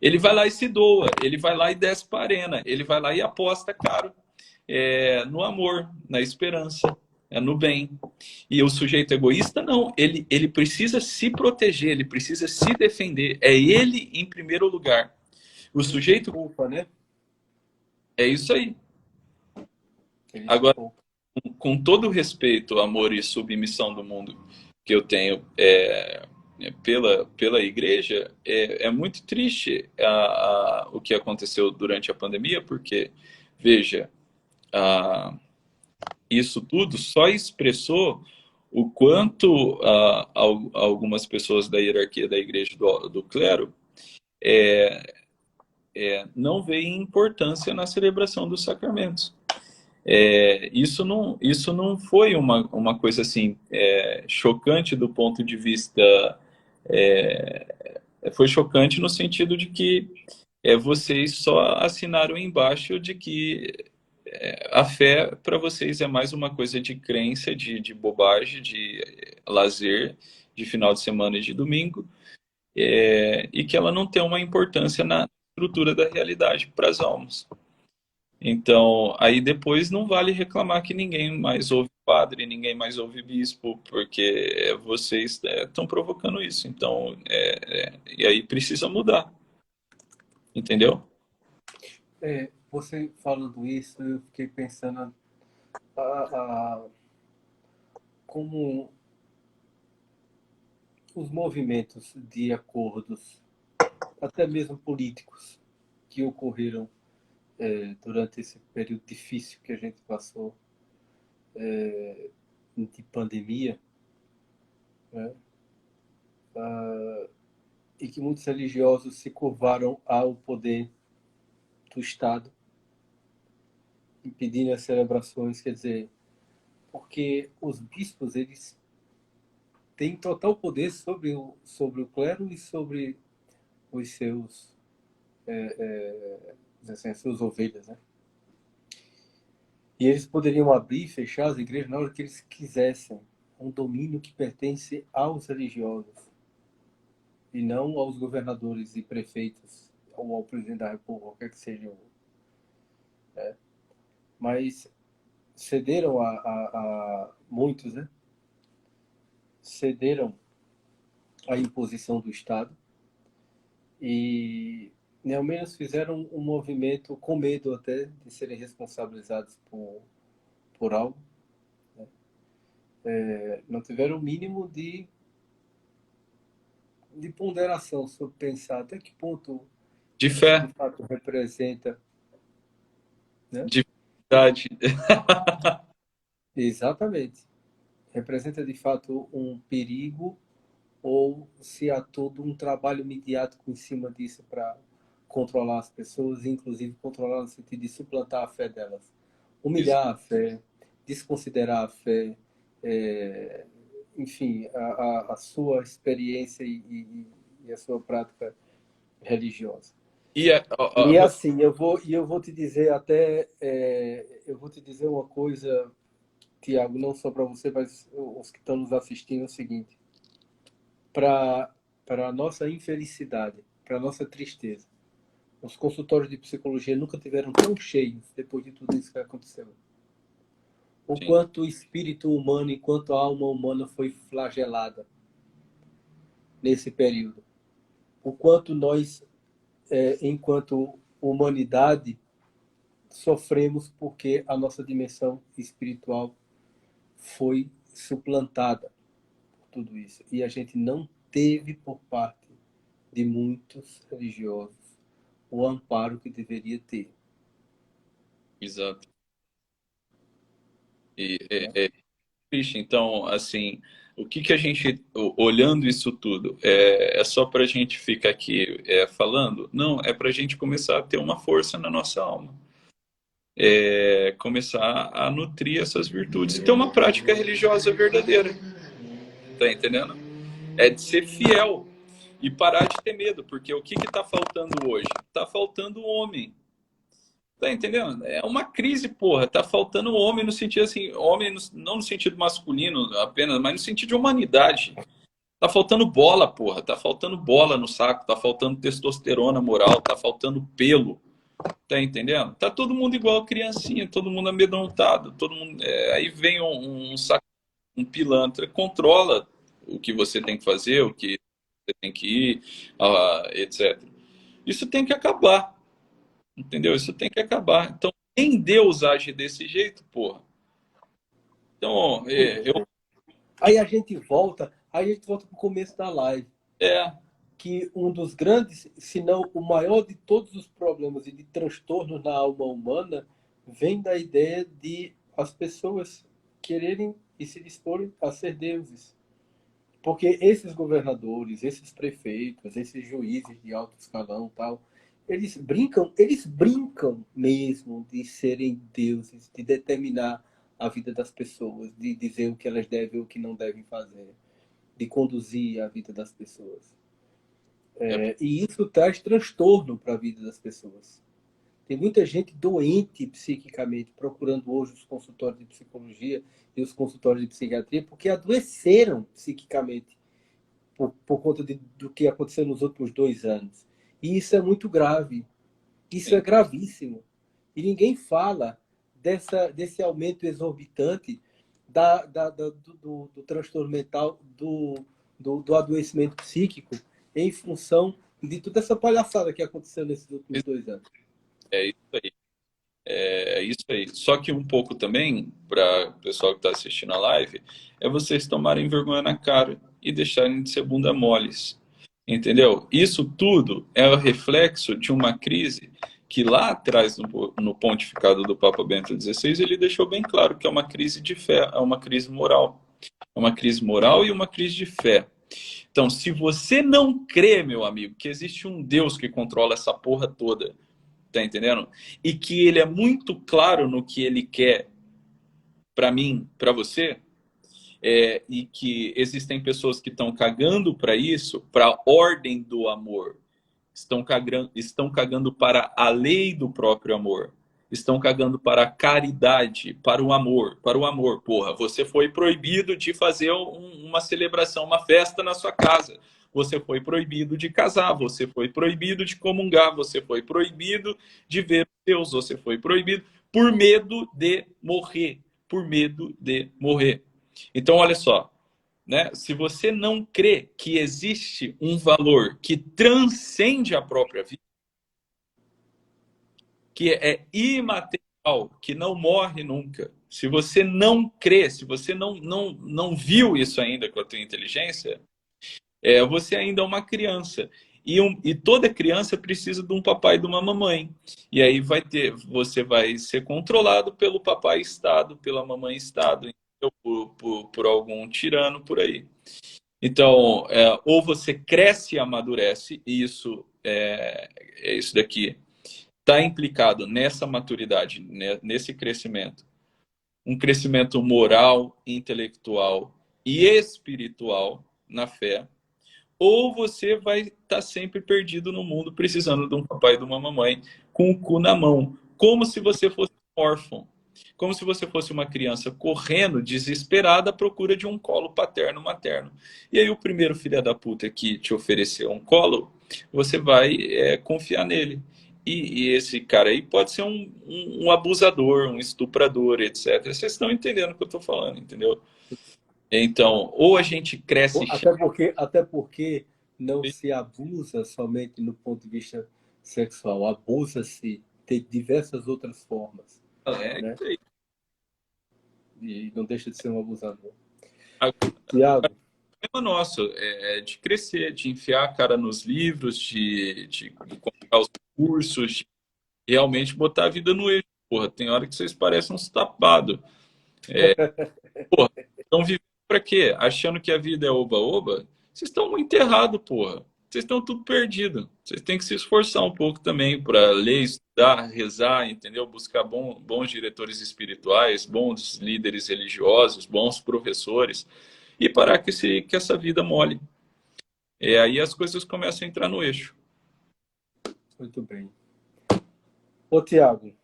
Ele vai lá e se doa, ele vai lá e desce para a arena, ele vai lá e aposta caro. No amor, na esperança, no bem. E o sujeito egoísta, não. Ele precisa se proteger, ele precisa se defender. É ele em primeiro lugar. O sujeito... Desculpa, né? É isso aí. Agora, com todo o respeito, amor e submissão do mundo que eu tenho pela igreja, é muito triste o que aconteceu durante a pandemia, porque, veja, isso tudo só expressou o quanto algumas pessoas da hierarquia da igreja do clero não veem importância na celebração dos sacramentos. Isso não foi uma coisa assim chocante do ponto de vista... foi chocante no sentido de que vocês só assinaram embaixo de que a fé para vocês é mais uma coisa de crença, de bobagem, de lazer, de final de semana e de domingo, e que ela não tem uma importância na estrutura da realidade para as almas. Então, aí depois não vale reclamar que ninguém mais ouve padre, ninguém mais ouve bispo, porque vocês estão provocando isso. Então, e aí precisa mudar, entendeu? Você falando isso, eu fiquei pensando como os movimentos de acordos, até mesmo políticos, que ocorreram durante esse período difícil que a gente passou de pandemia, né? E que muitos religiosos se curvaram ao poder do Estado, impedindo as celebrações, quer dizer, porque os bispos, eles têm total poder sobre o clero e sobre os seus, assim, as suas ovelhas, né? E eles poderiam abrir e fechar as igrejas na hora que eles quisessem, um domínio que pertence aos religiosos e não aos governadores e prefeitos ou ao presidente da república, qualquer que seja. Mas cederam a muitos, né? Cederam à imposição do Estado e ao menos fizeram um movimento com medo até de serem responsabilizados por algo. Não tiveram o mínimo de ponderação sobre pensar até que ponto De isso fé, de fato representa, né? de verdade. Exatamente. Representa de fato um perigo ou se há todo um trabalho midiático em cima disso para controlar as pessoas, inclusive controlar no sentido de suplantar a fé delas, Isso. humilhar a fé, desconsiderar a fé, enfim, a sua experiência e a sua prática religiosa. E E assim, eu vou te dizer até, eu vou te dizer uma coisa, Tiago, não só para você, mas os que estão nos assistindo, é o seguinte: para a nossa infelicidade, para a nossa tristeza, os consultórios de psicologia nunca tiveram tão cheios depois de tudo isso que aconteceu. O sim, quanto o espírito humano, enquanto a alma humana foi flagelada nesse período. O quanto nós, enquanto humanidade, sofremos porque a nossa dimensão espiritual foi suplantada por tudo isso. E a gente não teve por parte de muitos religiosos o amparo que deveria ter. exato. E Né? é triste. Então, assim, o que que a gente, olhando isso tudo, é só para a gente ficar aqui falando? Não, é para a gente começar a ter uma força na nossa alma. Começar a nutrir essas virtudes e ter uma prática religiosa verdadeira. Tá entendendo? É de ser fiel e parar de ter medo, porque o que que tá faltando hoje? Tá faltando homem. Tá entendendo? É uma crise, porra. Tá faltando homem no sentido assim, homem não no sentido masculino apenas, mas no sentido de humanidade. Tá faltando bola, porra. Tá faltando bola no saco, tá faltando testosterona moral, tá faltando pelo. Tá entendendo? Tá todo mundo igual criancinha, todo mundo amedrontado, todo mundo. Aí vem um saco, um pilantra, controla o que você tem que fazer, o que você tem que ir, etc. Isso tem que acabar, entendeu? Isso tem que acabar. Então, nem Deus age desse jeito, porra. Então, Aí a gente volta para o começo da live, é, que um dos grandes, se não o maior de todos os problemas e de transtornos na alma humana, vem da ideia de as pessoas quererem e se disporem a ser deuses. Porque esses governadores, esses prefeitos, esses juízes de alto escalão, tal, eles brincam mesmo de serem deuses, de determinar a vida das pessoas, de dizer o que elas devem e o que não devem fazer, de conduzir a vida das pessoas. é, E isso traz transtorno para a vida das pessoas. Tem muita gente doente psiquicamente procurando hoje os consultórios de psicologia e os consultórios de psiquiatria porque adoeceram psiquicamente por conta do que aconteceu nos últimos 2 anos. E isso é muito grave. Isso é sim. gravíssimo. E ninguém fala desse aumento exorbitante do transtorno mental, do adoecimento psíquico, em função de toda essa palhaçada que aconteceu nesses últimos 2 anos. É isso aí. É isso aí. Só que um pouco também, para o pessoal que está assistindo a live, é vocês tomarem vergonha na cara e deixarem de ser bunda moles. Entendeu? Isso tudo é o reflexo de uma crise que lá atrás, no pontificado do Papa Bento XVI, ele deixou bem claro que é uma crise de fé, é uma crise moral. É uma crise moral e uma crise de fé. Então, se você não crê, meu amigo, que existe um Deus que controla essa porra toda, tá entendendo? E que ele é muito claro no que ele quer para mim, para você, e que existem pessoas que estão cagando para isso, para a ordem do amor, estão cagando para a lei do próprio amor, estão cagando para a caridade, para o amor, porra. Você foi proibido de fazer uma celebração, uma festa na sua casa. Você foi proibido de casar, você foi proibido de comungar, você foi proibido de ver Deus, você foi proibido por medo de morrer, por medo de morrer. Então, olha só, né? Se você não crê que existe um valor que transcende a própria vida, que é imaterial, que não morre nunca, se você não crê, se você não viu isso ainda com a tua inteligência, você ainda é uma criança. E toda criança precisa de um papai e de uma mamãe. E aí você vai ser controlado pelo papai Estado, pela mamãe Estado, por algum tirano por aí. Então, ou você cresce e amadurece, e isso é isso daqui. Está implicado nessa maturidade, né, nesse crescimento. Um crescimento moral, intelectual e espiritual na fé. Ou você vai estar sempre perdido no mundo, precisando de um papai e de uma mamãe, com o cu na mão. Como se você fosse órfão. Como se você fosse uma criança correndo, desesperada, à procura de um colo paterno, materno. E aí o primeiro filho da puta que te oferecer um colo, você vai confiar nele. E esse cara aí pode ser um abusador, um estuprador, etc. Vocês estão entendendo o que eu estou falando, entendeu? Então, ou a gente cresce... Até porque não se abusa somente no ponto de vista sexual, abusa-se de diversas outras formas. Né? isso aí. E não deixa de ser um abusador. Tiago, o problema nosso é de crescer, de enfiar a cara nos livros, de comprar os cursos, de realmente botar a vida no eixo. Porra, tem hora que vocês parecem uns tapados. Porra, estão vivendo pra quê? Achando que a vida é oba-oba? Vocês estão muito errados, porra. Vocês estão tudo perdido. Vocês têm que se esforçar um pouco também para ler, estudar, rezar, entendeu? Buscar bons diretores espirituais, bons líderes religiosos, bons professores e parar que essa vida mole. E aí as coisas começam a entrar no eixo. Muito bem. Ô, Tiago,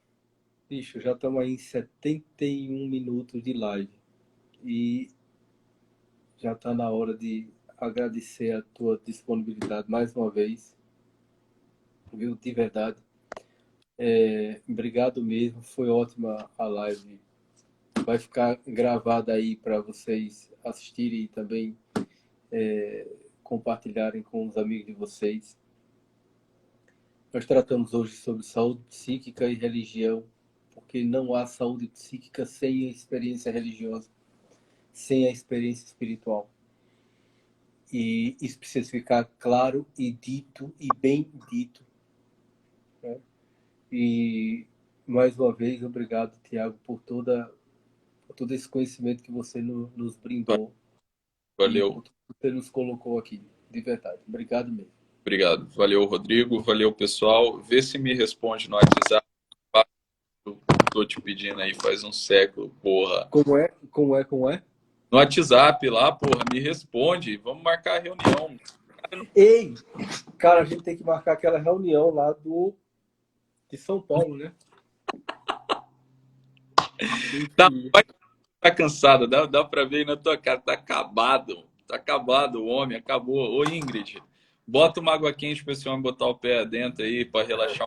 bicho, já estamos aí em 71 minutos de live. E já está na hora de agradecer a tua disponibilidade mais uma vez. Viu? De verdade. Obrigado mesmo. Foi ótima a live. Vai ficar gravada aí para vocês assistirem e também compartilharem com os amigos de vocês. Nós tratamos hoje sobre saúde psíquica e religião, porque não há saúde psíquica sem a experiência religiosa, sem a experiência espiritual. E isso precisa ficar claro e dito, e bem dito. Né? E, mais uma vez, obrigado, Tiago, por todo esse conhecimento que você nos brindou. Valeu. E por tudo que você nos colocou aqui, de verdade. Obrigado mesmo. Obrigado. Valeu, Rodrigo. Valeu, pessoal. Vê se me responde no WhatsApp. Tô te pedindo aí faz um século, porra. Como é? No WhatsApp lá, porra, me responde. Vamos marcar a reunião. Ei! Cara, a gente tem que marcar aquela reunião lá de São Paulo, né? Tá cansado, dá pra ver aí na tua cara. Tá acabado. Tá acabado o homem, acabou. Ô, Ingrid, bota uma água quente pra esse homem botar o pé dentro aí pra relaxar.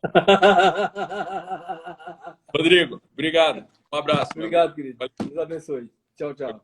Rodrigo, obrigado. Um abraço. Obrigado, querido. Deus abençoe. Tchau, tchau.